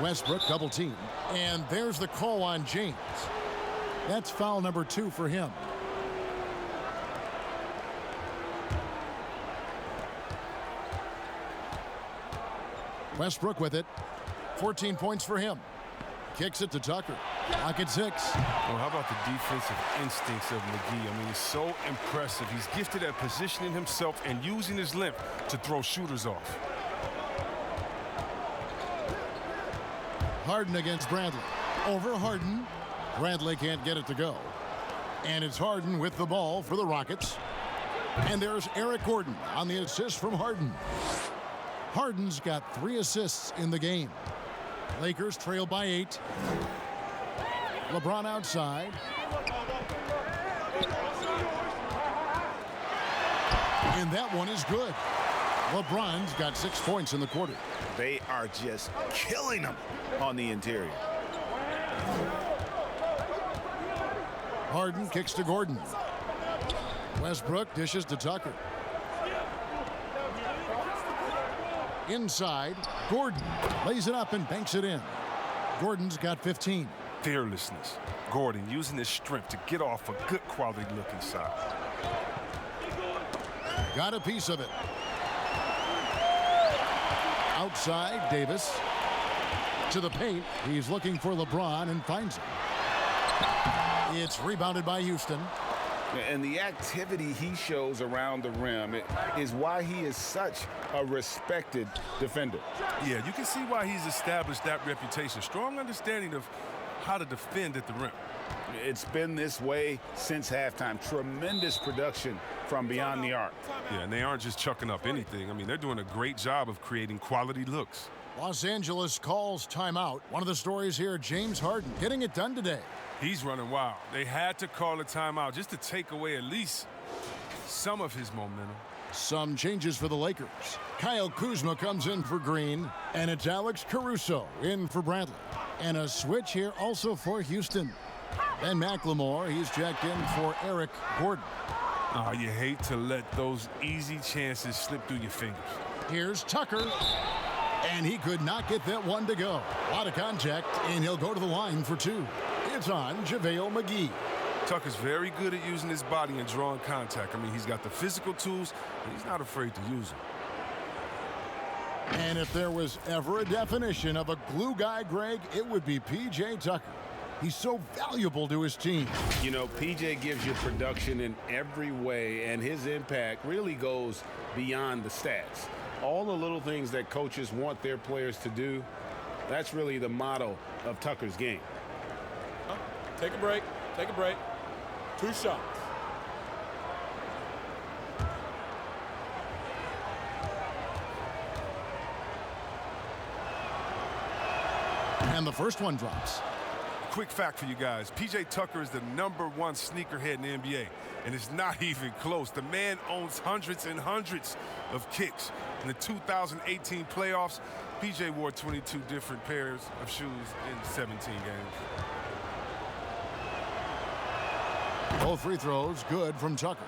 Westbrook double team. And there's the call on James. That's foul number 2 for him. Westbrook with it. 14 points for him. Kicks it to Tucker. Lock at 6. Well, how about the defensive instincts of McGee? I mean, it's so impressive. He's gifted at positioning himself and using his length to throw shooters off. Harden against Bradley. Over Harden. Bradley can't get it to go. And it's Harden with the ball for the Rockets. And there's Eric Gordon on the assist from Harden. Harden's got 3 assists in the game. Lakers trail by 8. LeBron outside. And that one is good. LeBron's got 6 points in the quarter. They are just killing them on the interior. Harden kicks to Gordon. Westbrook dishes to Tucker. Inside, Gordon lays it up and banks it in. Gordon's got 15. Fearlessness. Gordon using his strength to get off a good quality looking shot. Got a piece of it. Outside, Davis. To the paint. He's looking for LeBron and finds him. It's rebounded by Houston. And the activity he shows around the rim is why he is such a respected defender. Yeah, you can see why he's established that reputation. Strong understanding of how to defend at the rim. It's been this way since halftime. Tremendous production from beyond the arc. Yeah, and they aren't just chucking up anything. I mean, they're doing a great job of creating quality looks. Los Angeles calls timeout. One of the stories here, James Harden getting it done today. He's running wild. They had to call a timeout just to take away at least some of his momentum. Some changes for the Lakers. Kyle Kuzma comes in for Green, and it's Alex Caruso in for Bradley. And a switch here also for Houston. Ben McLemore, he's checked in for Eric Gordon. Oh, you hate to let those easy chances slip through your fingers. Here's Tucker, and he could not get that one to go. A lot of contact, and he'll go to the line for 2. It's on JaVale McGee. Tucker's very good at using his body and drawing contact. I mean, he's got the physical tools, and he's not afraid to use them. And if there was ever a definition of a glue guy, Greg, it would be P.J. Tucker. He's so valuable to his team. You know, P.J. gives you production in every way, and his impact really goes beyond the stats. All the little things that coaches want their players to do, that's really the motto of Tucker's game. Take a break. Take a break. 2 shots. And the first one drops. Quick fact for you guys. P.J. Tucker is the #1 sneakerhead in the NBA, and it's not even close. The man owns hundreds and hundreds of kicks. In the 2018 playoffs, P.J. wore 22 different pairs of shoes in 17 games. Both free throws good from Tucker.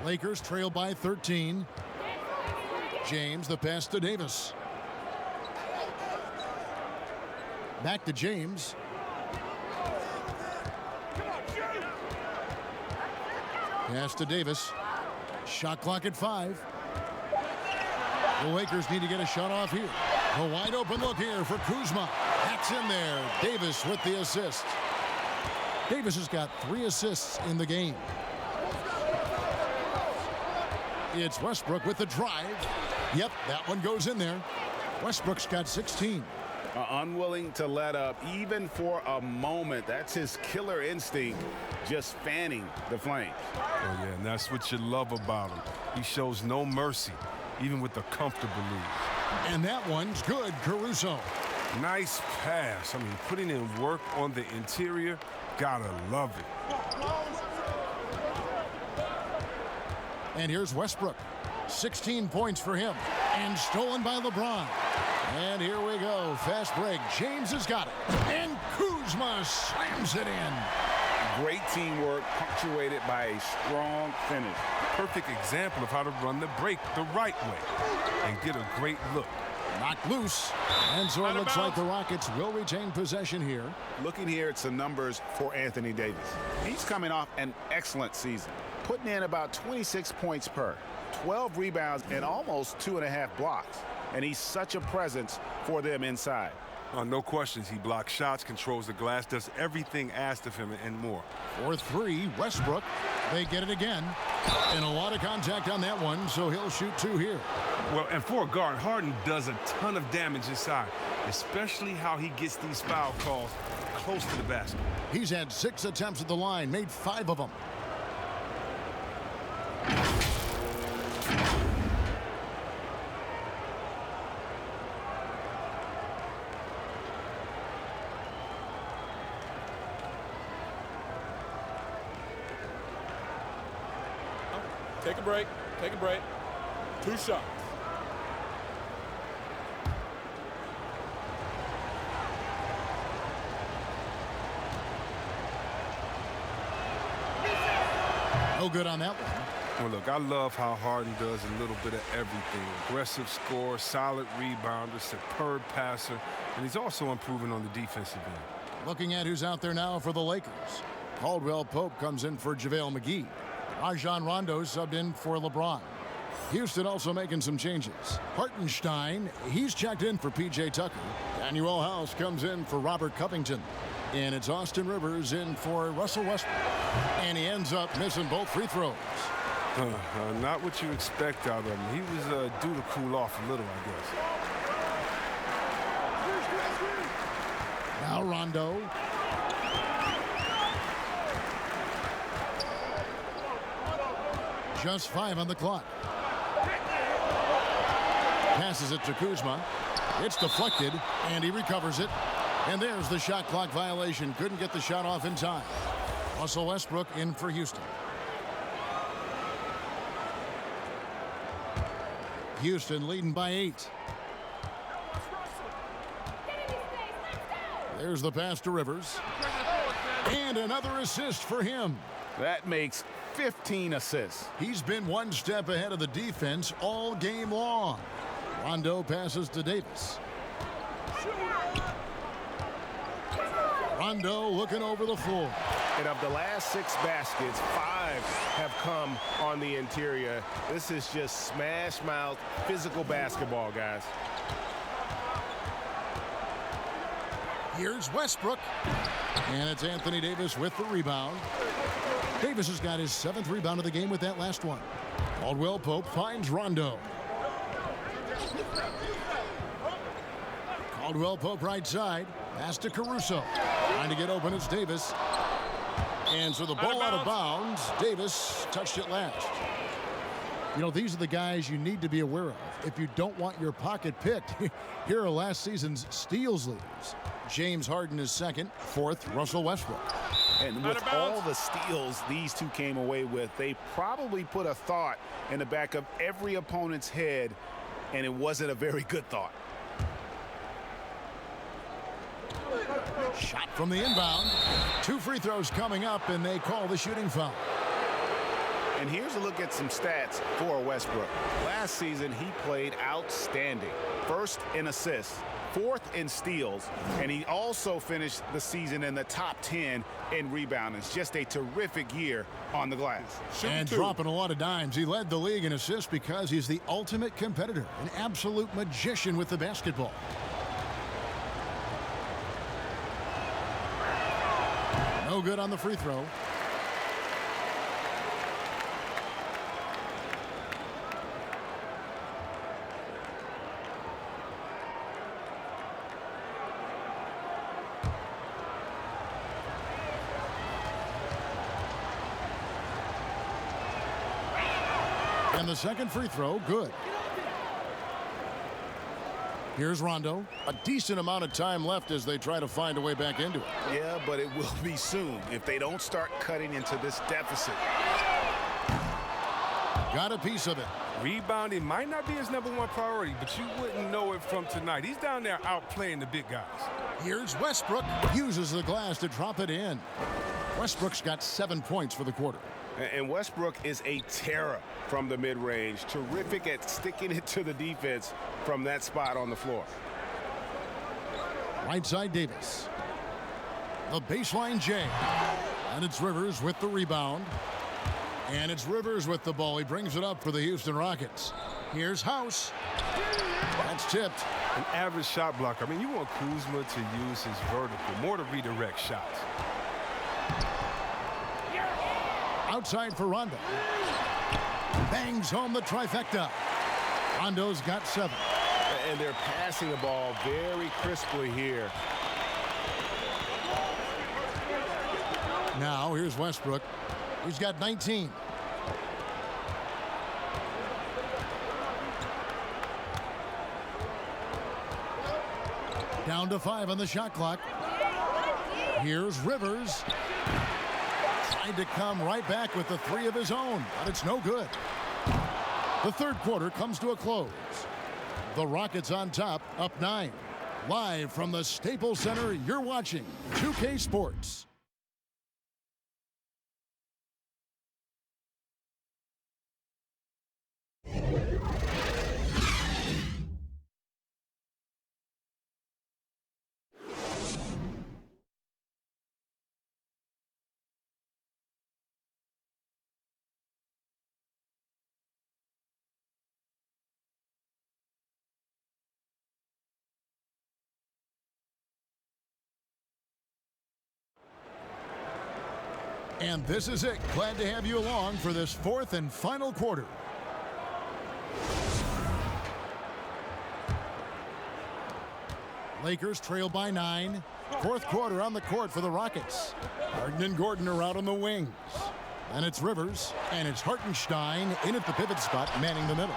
Lakers trail by 13. James, the pass to Davis. Back to James. Pass to Davis. Shot clock at 5. The Lakers need to get a shot off here. A wide open look here for Kuzma. That's in there. Davis with the assist. Davis has got 3 assists in the game. It's Westbrook with the drive. Yep, that one goes in there. Westbrook's got 16. Unwilling to let up even for a moment. That's his killer instinct, just fanning the flames. Oh, yeah, and that's what you love about him. He shows no mercy, even with a comfortable lead. And that one's good, Caruso. Nice pass. I mean, putting in work on the interior, gotta love it. And here's Westbrook. 16 points for him. And stolen by LeBron. And here we go. Fast break. James has got it. And Kuzma slams it in. Great teamwork punctuated by a strong finish. Perfect example of how to run the break the right way and get a great look. Knocked loose. And so it looks like the Rockets will retain possession here. Looking here at some numbers for Anthony Davis. He's coming off an excellent season, putting in about 26 points per, 12 rebounds, and almost 2.5 blocks. And he's such a presence for them inside. No questions. He blocks shots, controls the glass, does everything asked of him and more. For 3, Westbrook. They get it again. And a lot of contact on that one, so he'll shoot 2 here. Well, and for a guard, Harden does a ton of damage inside, especially how he gets these foul calls close to the basket. He's had 6 attempts at the line, made 5 of them. Take a break. Take a break. 2 shots. No good on that one. Well, look, I love how Harden does a little bit of everything. Aggressive scorer, solid rebounder, superb passer, and he's also improving on the defensive end. Looking at who's out there now for the Lakers. Caldwell Pope comes in for JaVale McGee. Rajon Rondo subbed in for LeBron. Houston also making some changes. Hartenstein, he's checked in for P.J. Tucker. Daniel House comes in for Robert Covington. And it's Austin Rivers in for Russell Westbrook. And he ends up missing both free throws. Not what you expect out of him. He was due to cool off a little, I guess. Now Rondo. Just 5 on the clock. Passes it to Kuzma. It's deflected, and he recovers it. And there's the shot clock violation. Couldn't get the shot off in time. Russell Westbrook in for Houston. Houston leading by 8. There's the pass to Rivers. And another assist for him. That makes 15 assists. He's been one step ahead of the defense all game long. Rondo passes to Davis. Rondo looking over the floor. And of the last 6 baskets, 5 have come on the interior. This is just smash mouth physical basketball, guys. Here's Westbrook. And it's Anthony Davis with the rebound. Davis has got his 7th rebound of the game with that last one. Caldwell Pope finds Rondo. Caldwell Pope right side. Pass to Caruso. Trying to get open, it's Davis. And so the ball out of bounds. Davis touched it last. You know, these are the guys you need to be aware of if you don't want your pocket picked. Here are last season's steals leaders. James Harden is second, fourth, Russell Westbrook. And with all the steals these two came away with, they probably put a thought in the back of every opponent's head, and it wasn't a very good thought. Shot from the inbound. 2 free throws coming up, and they call the shooting foul. And here's a look at some stats for Westbrook. Last season, he played outstanding. First in assists, fourth in steals, and he also finished the season in the top 10 in rebounding. It's just a terrific year on the glass. And dropping a lot of dimes. He led the league in assists because he's the ultimate competitor, an absolute magician with the basketball. No good on the free throw. And the second free throw, good. Here's Rondo. A decent amount of time left as they try to find a way back into it. Yeah, but it will be soon if they don't start cutting into this deficit. Got a piece of it. Rebounding might not be his #1 priority, but you wouldn't know it from tonight. He's down there outplaying the big guys. Here's Westbrook. Uses the glass to drop it in. Westbrook's got 7 points for the quarter. And Westbrook is a terror from the mid-range. Terrific at sticking it to the defense from that spot on the floor. Right side Davis. The baseline J. And it's Rivers with the rebound. And it's Rivers with the ball. He brings it up for the Houston Rockets. Here's House. That's tipped. An average shot blocker. I mean, you want Kuzma to use his vertical, more to redirect shots. Outside for Rondo. Bangs home the trifecta. Rondo's got 7. And they're passing the ball very crisply here. Now here's Westbrook. He's got 19. Down to 5 on the shot clock. Here's Rivers. Tried to come right back with the 3 of his own, but it's no good. The third quarter comes to a close. The Rockets on top, up 9. Live from the Staples Center, you're watching 2K Sports. And this is it. Glad to have you along for this fourth and final quarter. Lakers trail by 9. Fourth quarter on the court for the Rockets. Harden and Gordon are out on the wings. And it's Rivers, and it's Hartenstein in at the pivot spot, manning the middle.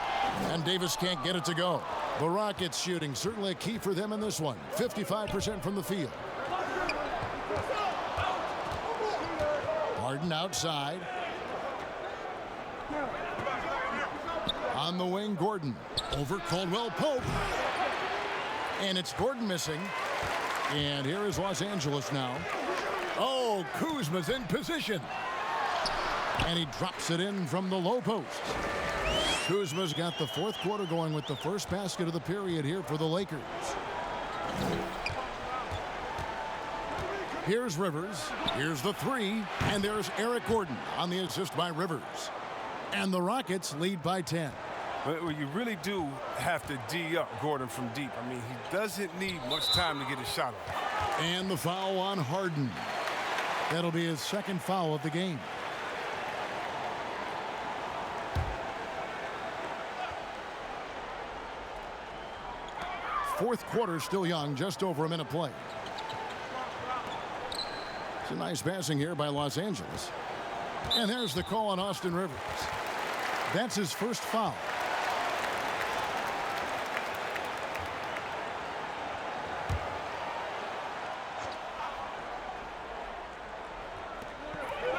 And Davis can't get it to go. The Rockets shooting, certainly a key for them in this one. 55% from the field. Harden outside. On the wing, Gordon. Over Caldwell Pope. And it's Gordon missing. And here is Los Angeles now. Oh, Kuzma's in position. And he drops it in from the low post. Kuzma's got the fourth quarter going with the first basket of the period here for the Lakers. Here's Rivers. Here's the 3. And there's Eric Gordon on the assist by Rivers. And the Rockets lead by 10. Well, you really do have to D up Gordon from deep. I mean, he doesn't need much time to get his shot off. And the foul on Harden. That'll be his second foul of the game. Fourth quarter still young, just over a minute play. It's a nice passing here by Los Angeles. And there's the call on Austin Rivers. That's his first foul.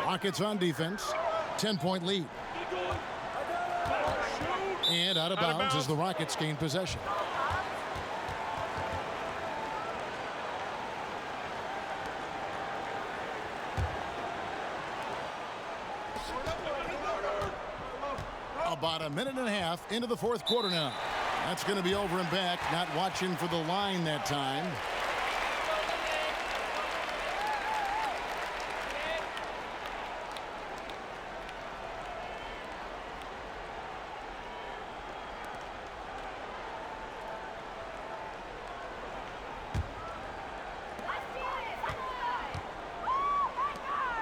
Rockets on defense. 10-point lead. And out of bounds as the Rockets gain possession. About a minute and a half into the fourth quarter now. That's going to be over and back. Not watching for the line that time.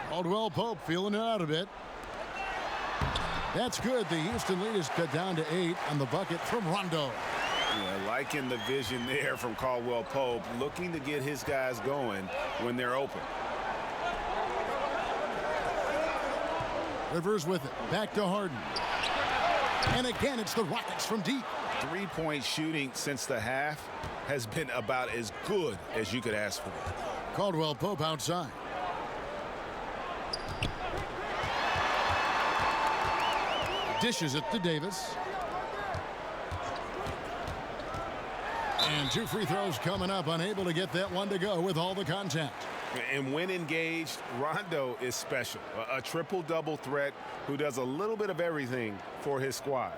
Caldwell Pope feeling it out a bit. That's good. The Houston lead is cut down to 8 on the bucket from Rondo. Yeah, liking the vision there from Caldwell Pope, looking to get his guys going when they're open. Rivers with it. Back to Harden. And again, it's the Rockets from deep. Three-point shooting since the half has been about as good as you could ask for. Caldwell Pope outside. Dishes it to Davis. And 2 free throws coming up. Unable to get that one to go with all the contact. And when engaged, Rondo is special. A triple-double threat who does a little bit of everything for his squad.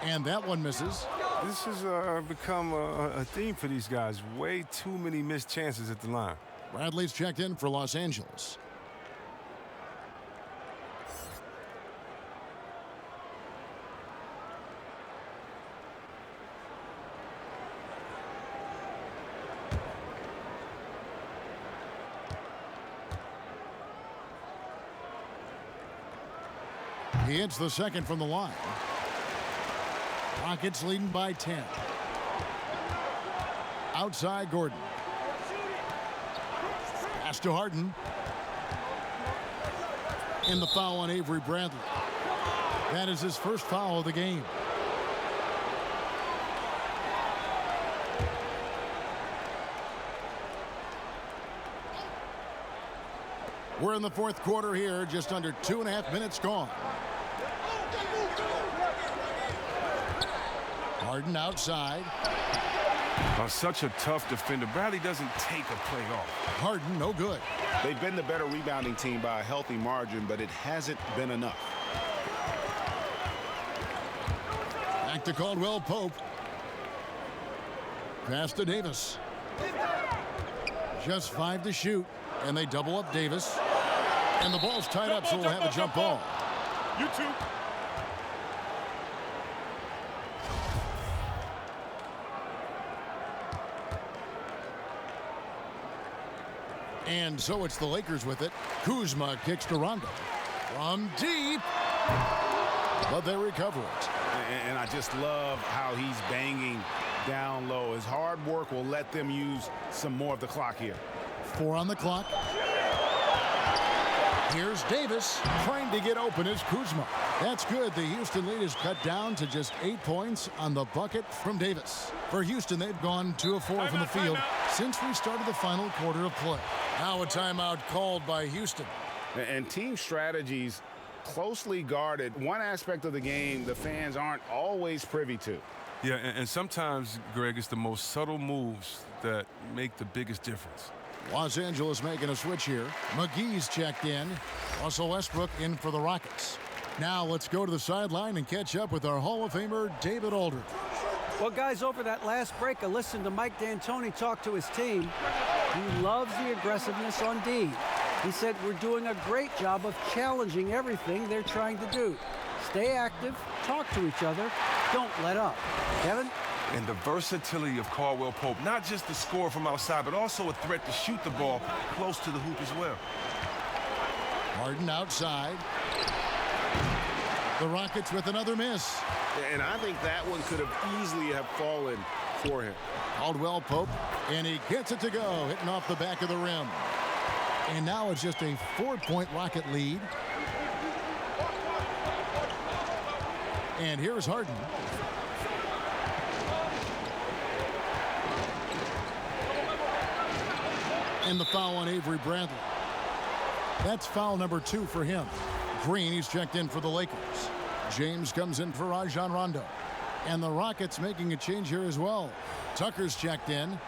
And that one misses. This has become a theme for these guys. Way too many missed chances at the line. Bradley's checked in for Los Angeles. He hits the second from the line. Rockets leading by 10. Outside Gordon. Pass to Harden. And the foul on Avery Bradley. That is his first foul of the game. We're in the fourth quarter here, just under 2.5 minutes gone. Harden outside. Such a tough defender. Bradley doesn't take a play off. Harden, no good. They've been the better rebounding team by a healthy margin, but it hasn't been enough. Back to Caldwell Pope. Pass to Davis. Just 5 to shoot, and they double up Davis. And the ball's tied up, so we'll have a jump ball. You too. And so it's the Lakers with it. Kuzma kicks to Rondo. From deep. But they recover it. And I just love how he's banging down low. His hard work will let them use some more of the clock here. 4 on the clock. Here's Davis trying to get open as Kuzma. That's good. The Houston lead is cut down to just 8 points on the bucket from Davis. For Houston, they've gone 2 of 4 from the field since we started the final quarter of play. Now a timeout called by Houston. And team strategies closely guarded. One aspect of the game the fans aren't always privy to. Yeah, and sometimes, Greg, it's the most subtle moves that make the biggest difference. Los Angeles making a switch here. McGee's checked in. Russell Westbrook in for the Rockets. Now let's go to the sideline and catch up with our Hall of Famer, David Aldridge. Well, guys, over that last break, I listened to Mike D'Antoni talk to his team. He loves the aggressiveness on D. He said, we're doing a great job of challenging everything they're trying to do. Stay active, talk to each other, don't let up. Kevin? And the versatility of Caldwell Pope, not just the scorer from outside, but also a threat to shoot the ball close to the hoop as well. Harden outside. The Rockets with another miss. And I think that one could have easily have fallen for him. Caldwell Pope, and he gets it to go, hitting off the back of the rim. And now it's just a 4-point Rocket lead. And here's Harden. And the foul on Avery Bradley. That's foul number 2 for him. Green, he's checked in for the Lakers. James comes in for Rajon Rondo. And the Rockets making a change here as well. Tucker's checked in.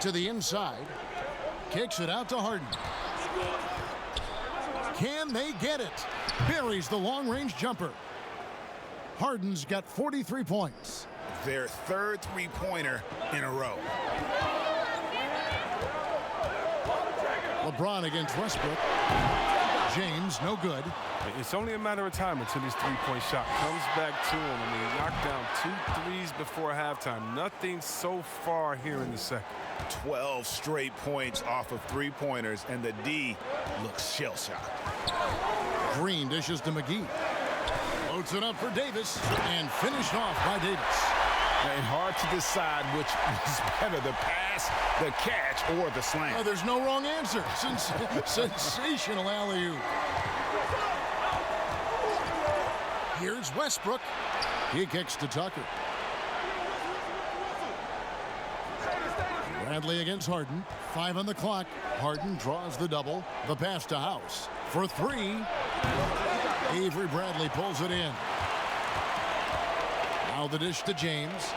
To the inside. Kicks it out to Harden. Can they get it? Buries the long-range jumper. Harden's got 43 points. Their third three-pointer in a row. LeBron against Westbrook. James, no good. It's only a matter of time until his three-point shot comes back to him. I mean, he knocked down 2 threes before halftime. Nothing so far here in the second. 12 straight points off of three-pointers, and the D looks shell-shocked. Green dishes to McGee. Loads it up for Davis, and finished off by Davis. And hard to decide which is better, the pass, the catch, or the slam. Oh, there's no wrong answer. Sensational alley-oop. Here's Westbrook. He kicks to Tucker. Bradley against Harden. 5 on the clock. Harden draws the double. The pass to House. For 3. Avery Bradley pulls it in. Now the dish to James.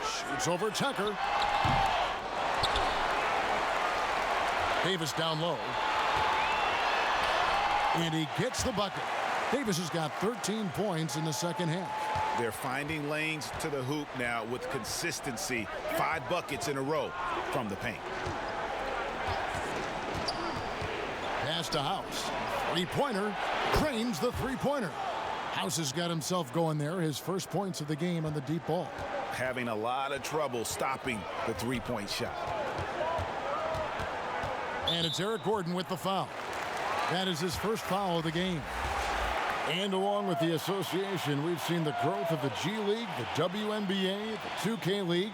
Shoots over Tucker. Davis down low. And he gets the bucket. Davis has got 13 points in the second half. They're finding lanes to the hoop now with consistency. 5 buckets in a row from the paint. Pass to House. Three-pointer. Cranes the three-pointer. House has got himself going there. His first points of the game on the deep ball. Having a lot of trouble stopping the three-point shot. And it's Eric Gordon with the foul. That is his first foul of the game. And along with the association, we've seen the growth of the G League, the WNBA, the 2K League.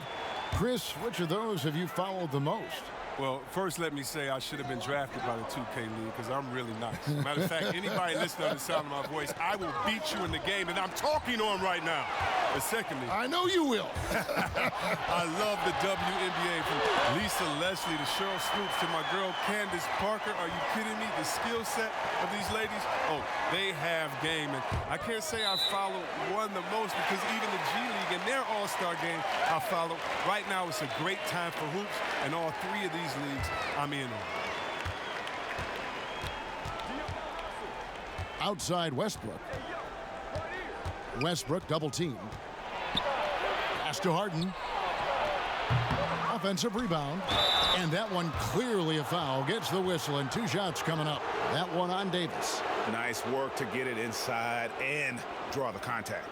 Chris, which of those have you followed the most? Well, first let me say I should have been drafted by the 2K League because I'm really nice. Matter of fact, anybody listening to the sound of my voice, I will beat you in the game, and I'm talking on right now. But secondly, I know you will. I love the WNBA, from Lisa Leslie to Cheryl Snoops to my girl Candace Parker. Are you kidding me? The skill set of these ladies, oh, they have game. And I can't say I follow one the most because even the G League and their All-Star game I follow. Right now it's a great time for hoops, and all 3 of these leagues I'm in on. Outside Westbrook. Westbrook double teamed. Pass to Harden. Offensive rebound. And that one clearly a foul. Gets the whistle, and 2 shots coming up. That one on Davis. Nice work to get it inside and draw the contact.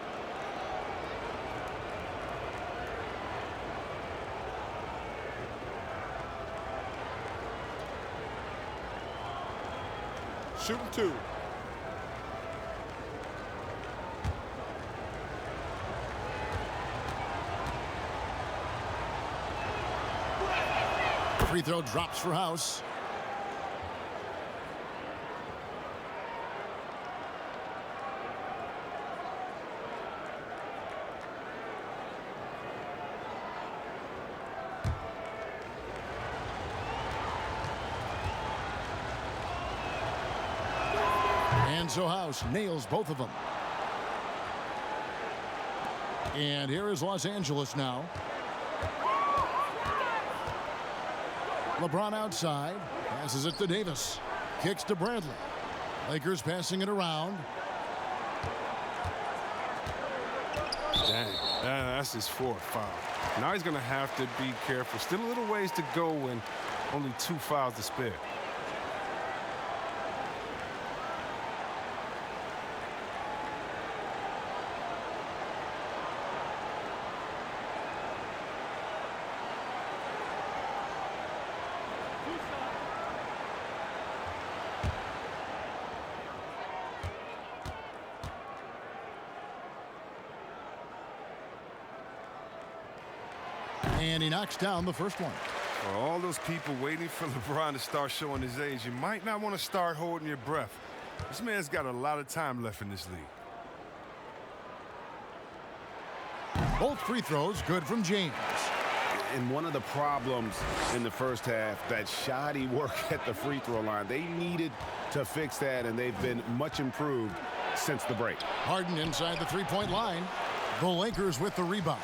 Shooting 2. Free throw drops for House. And so House nails both of them. And here is Los Angeles now. LeBron outside, passes it to Davis. Kicks to Bradley. Lakers passing it around. Dang, that's his 4th foul. Now he's going to have to be careful. Still a little ways to go and only 2 fouls to spare. And he knocks down the first one. For all those people waiting for LeBron to start showing his age, you might not want to start holding your breath. This man's got a lot of time left in this league. Both free throws good from James. And one of the problems in the first half, that shoddy work at the free throw line. They needed to fix that, and they've been much improved since the break. Harden inside the three-point line. The Lakers with the rebound.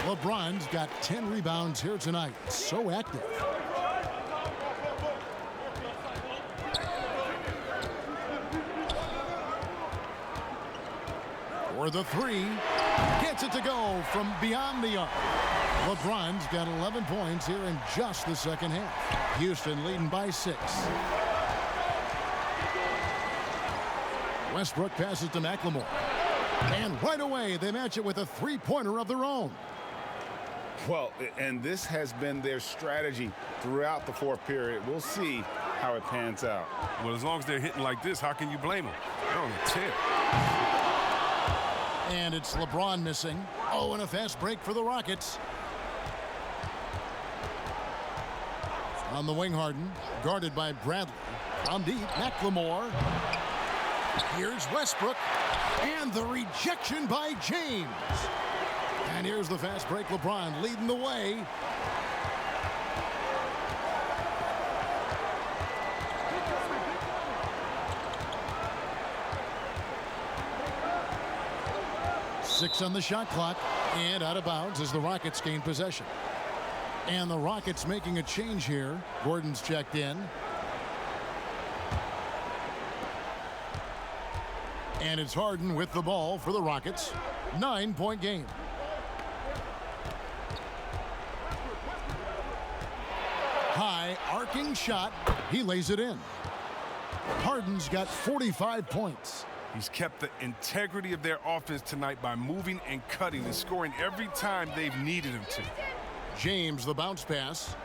LeBron's got 10 rebounds here tonight. So active. For the three. Gets it to go from beyond the arc. LeBron's got 11 points here in just the second half. Houston leading by 6. Westbrook passes to McLemore. And right away, they match it with a three-pointer of their own. Well, and this has been their strategy throughout the fourth period. We'll see how it pans out. Well, as long as they're hitting like this, how can you blame them? They're on a tear. And it's LeBron missing. Oh, and a fast break for the Rockets. On the wing, Harden, guarded by Bradley. From deep, McLemore. Here's Westbrook. And the rejection by James. And here's the fast break. LeBron leading the way. Six on the shot clock, and out of bounds as the Rockets gain possession. And the Rockets making a change here. Gordon's checked in. And it's Harden with the ball for the Rockets. 9-point game. High arcing shot. He lays it in. Harden's got 45 points. He's kept the integrity of their offense tonight by moving and cutting and scoring every time they've needed him to. James, the bounce pass.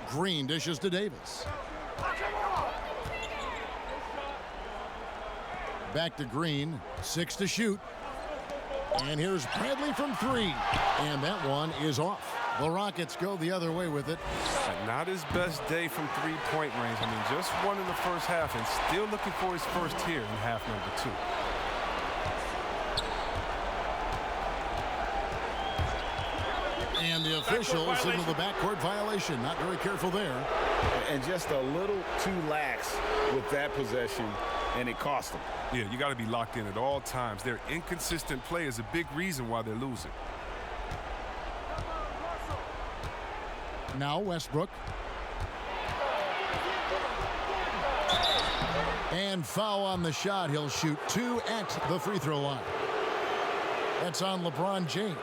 Green dishes to Davis. Back to Green. 6 to shoot. And here's Bradley from 3. And that one is off. The Rockets go the other way with it. Not his best day from three-point range. I mean, just one in the first half and still looking for his first here in half number 2. And the official signal the backcourt violation. Not very careful there. And just a little too lax with that possession, and it cost them. Yeah, you got to be locked in at all times. Their inconsistent play is a big reason why they're losing. Now Westbrook. And foul on the shot. He'll shoot 2 at the free throw line. That's on LeBron James.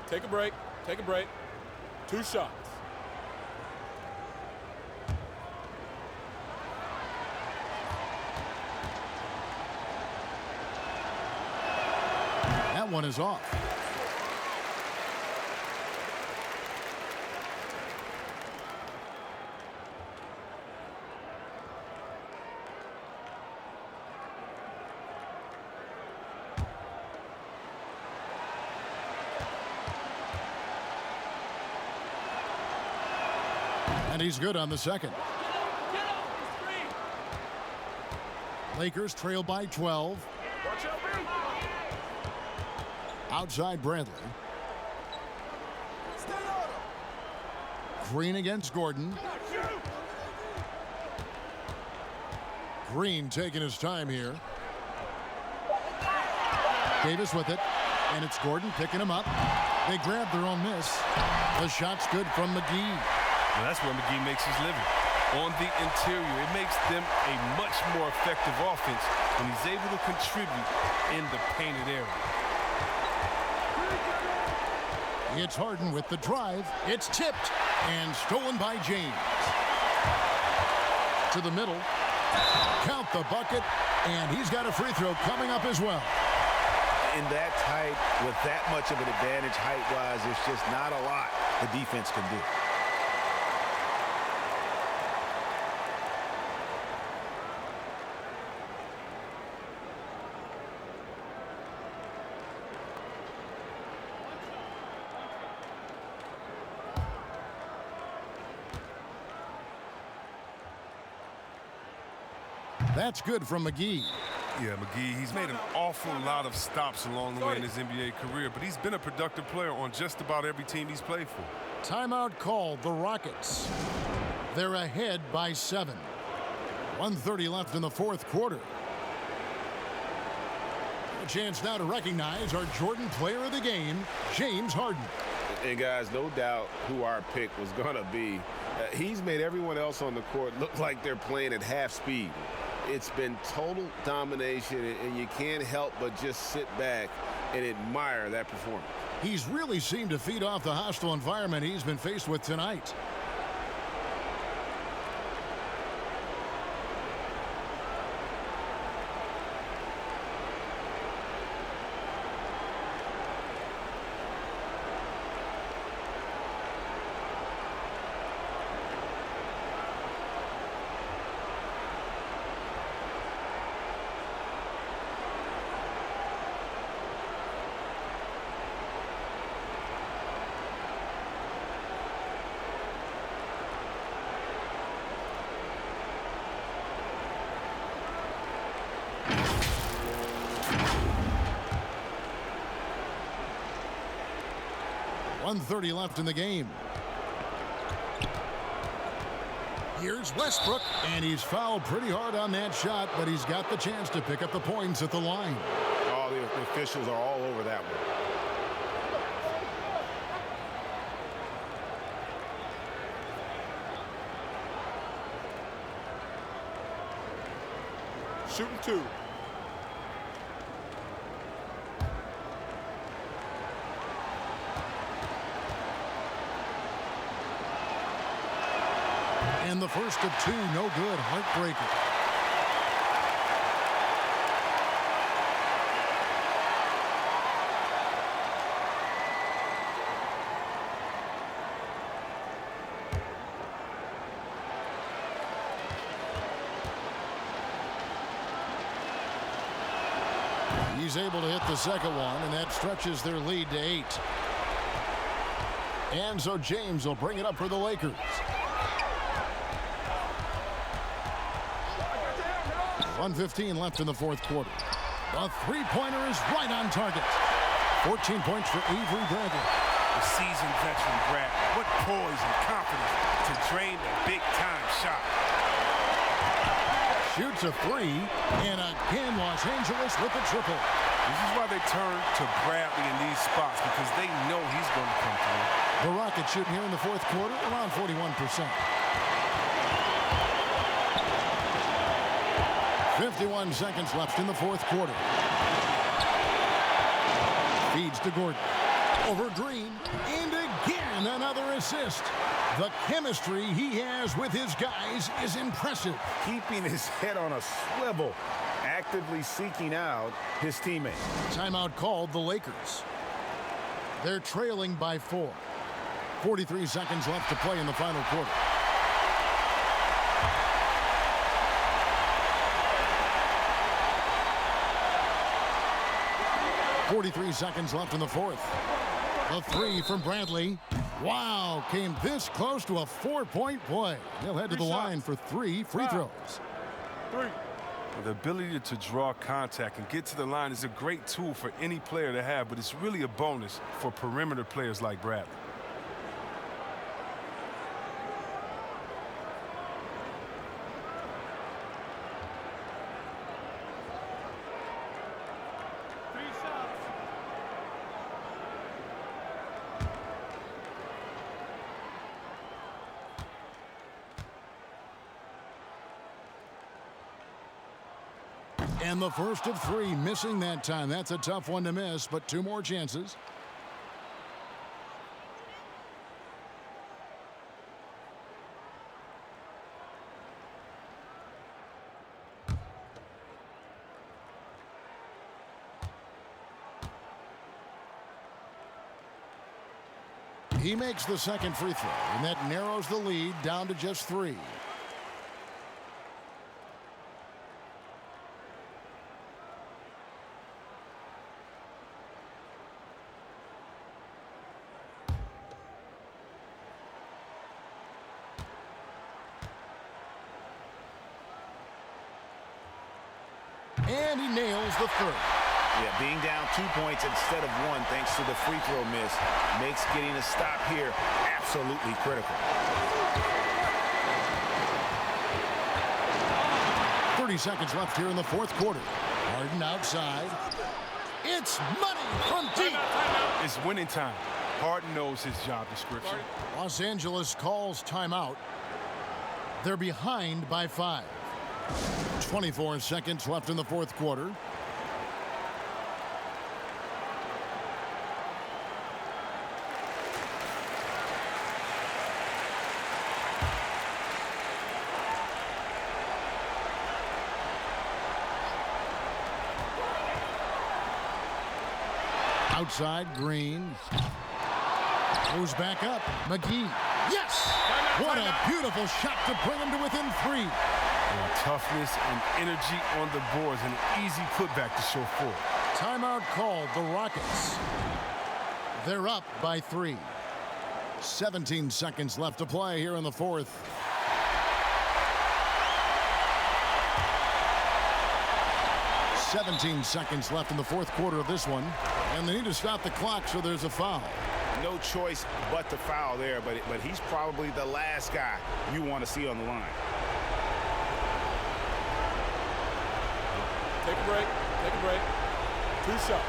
Take a break. Take a break. 2 shots. That one is off. And he's good on the second. Lakers trail by 12. Outside Bradley. Green against Gordon. Green taking his time here. Davis with it. And it's Gordon picking him up. They grab their own miss. The shot's good from McGee. Well, that's where McGee makes his living. On the interior, it makes them a much more effective offense when he's able to contribute in the painted area. It's Harden with the drive. It's tipped and stolen by James. To the middle. Count the bucket, and he's got a free throw coming up as well. in that tight, with that much of an advantage height-wise, there's just not a lot the defense can do. That's good from McGee. Yeah, McGee, he's made an awful lot of stops along the way in his NBA career, but he's been a productive player on just about every team he's played for. Timeout called, the Rockets. They're ahead by 7. 1:30 left in the fourth quarter. A chance now to recognize our Jordan player of the game, James Harden. And guys, no doubt who our pick was going to be. He's made everyone else on the court look like they're playing at half speed. It's been total domination, and you can't help but just sit back and admire that performance. He's really seemed to feed off the hostile environment he's been faced with tonight. .130 left in the game. Here's Westbrook, and he's fouled pretty hard on that shot, but he's got the chance to pick up the points at the line. Oh, the officials are all over that one. Shooting 2. And the first of 2, no good. Heartbreaker. He's able to hit the second one, and that stretches their lead to 8. And so James will bring it up for the Lakers. 1:15 left in the fourth quarter. The three-pointer is right on target. 14 points for Avery Bradley. The seasoned veteran Bradley. What poise and confidence to drain the big-time shot. Shoots a 3, and again Los Angeles with a triple. This is why they turn to Bradley in these spots, because they know he's going to come through. The Rockets shooting here in the fourth quarter around 41%. 51 seconds left in the fourth quarter. Feeds to Gordon. Over Green. And again, another assist. The chemistry he has with his guys is impressive. Keeping his head on a swivel, actively seeking out his teammates. Timeout called, the Lakers. They're trailing by 4. 43 seconds left to play in the final quarter. 43 seconds left in the fourth. The 3 from Bradley. Wow, came this close to a 4-point play. He'll head to the line for 3 free throws. 3. The ability to draw contact and get to the line is a great tool for any player to have, but it's really a bonus for perimeter players like Bradley. And the first of 3, missing that time. That's a tough one to miss, but 2 more chances. He makes the second free throw, and that narrows the lead down to just 3. And he nails the third. Yeah, being down 2 points instead of 1 thanks to the free throw miss makes getting a stop here absolutely critical. 30 seconds left here in the fourth quarter. Harden outside. It's money from deep. It's winning time. Harden knows his job description. Los Angeles calls timeout. They're behind by 5. 24 seconds left in the fourth quarter. Outside, Green. Goes back up. McGee. Yes! What a beautiful shot to bring him to within 3. Toughness and energy on the boards, an easy putback to show forth. Timeout called, the Rockets. They're up by 3. 17 seconds left to play here in the fourth. "17 seconds left in the fourth quarter of this one, and they need to stop the clock, so there's a foul. No choice but to foul there, but he's probably the last guy you want to see on the line. Take a break. Take a break. 2 shots.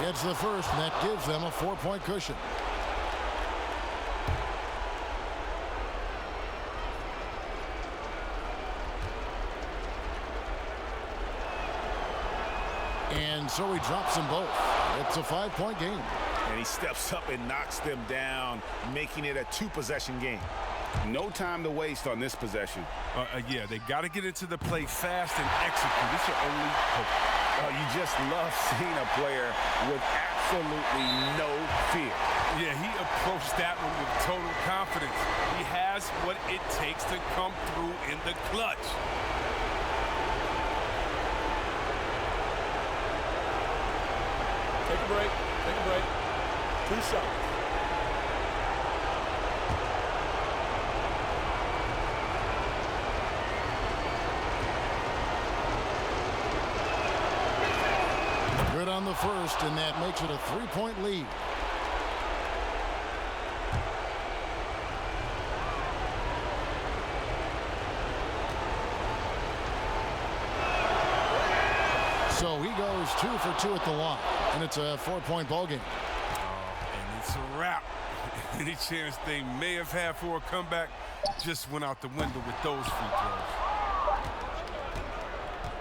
Gets the first, and that gives them a 4-point cushion. And so he drops them both. It's a 5-point game. And he steps up and knocks them down, making it a 2-possession game. No time to waste on this possession. Yeah, they got to get into the play fast and execute. It's your only hope. You just love seeing a player with absolutely no fear. Yeah, he approached that one with total confidence. He has what it takes to come through in the clutch. Take a break. Take a break. 2 shots. Good on the first, and that makes it a 3-point lead. So he goes 2 for 2 at the line, and it's a 4-point ball game. And it's a wrap. Any chance they may have had for a comeback just went out the window with those free throws.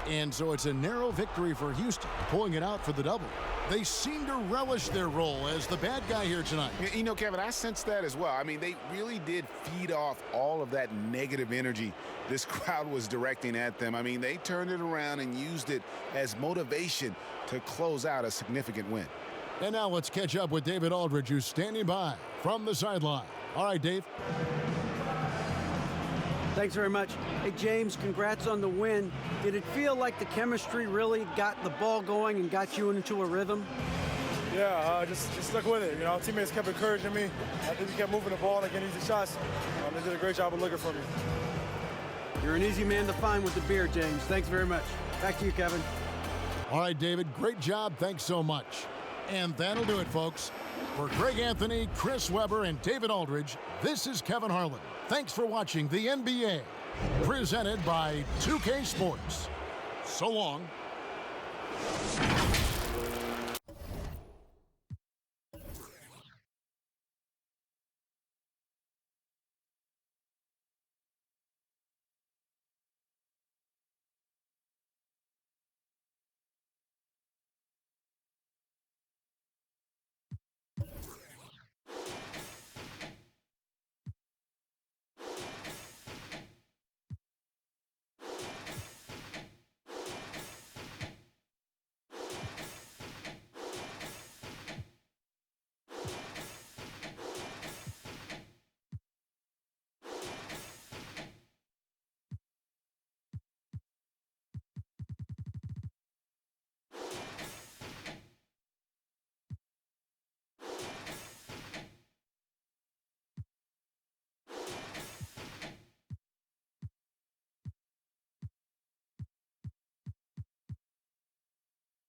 And so it's a narrow victory for Houston, pulling it out for the double. They seem to relish their role as the bad guy here tonight. You know, Kevin, I sense that as well. I mean, they really did feed off all of that negative energy this crowd was directing at them. I mean, they turned it around and used it as motivation to close out a significant win. And now let's catch up with David Aldridge, who's standing by from the sideline. All right, Dave. Thanks very much. Hey, James, congrats on the win. Did it feel like the chemistry really got the ball going and got you into a rhythm? Yeah, just stuck with it. You know, teammates kept encouraging me. I think we kept moving the ball and getting easy shots. They did a great job of looking for me. You're an easy man to find with the beer, James. Thanks very much. Back to you, Kevin. All right, David, great job. Thanks so much. And that'll do it, folks. For Greg Anthony, Chris Webber, and David Aldridge, this is Kevin Harlan. Thanks for watching the NBA, presented by 2K Sports. So long.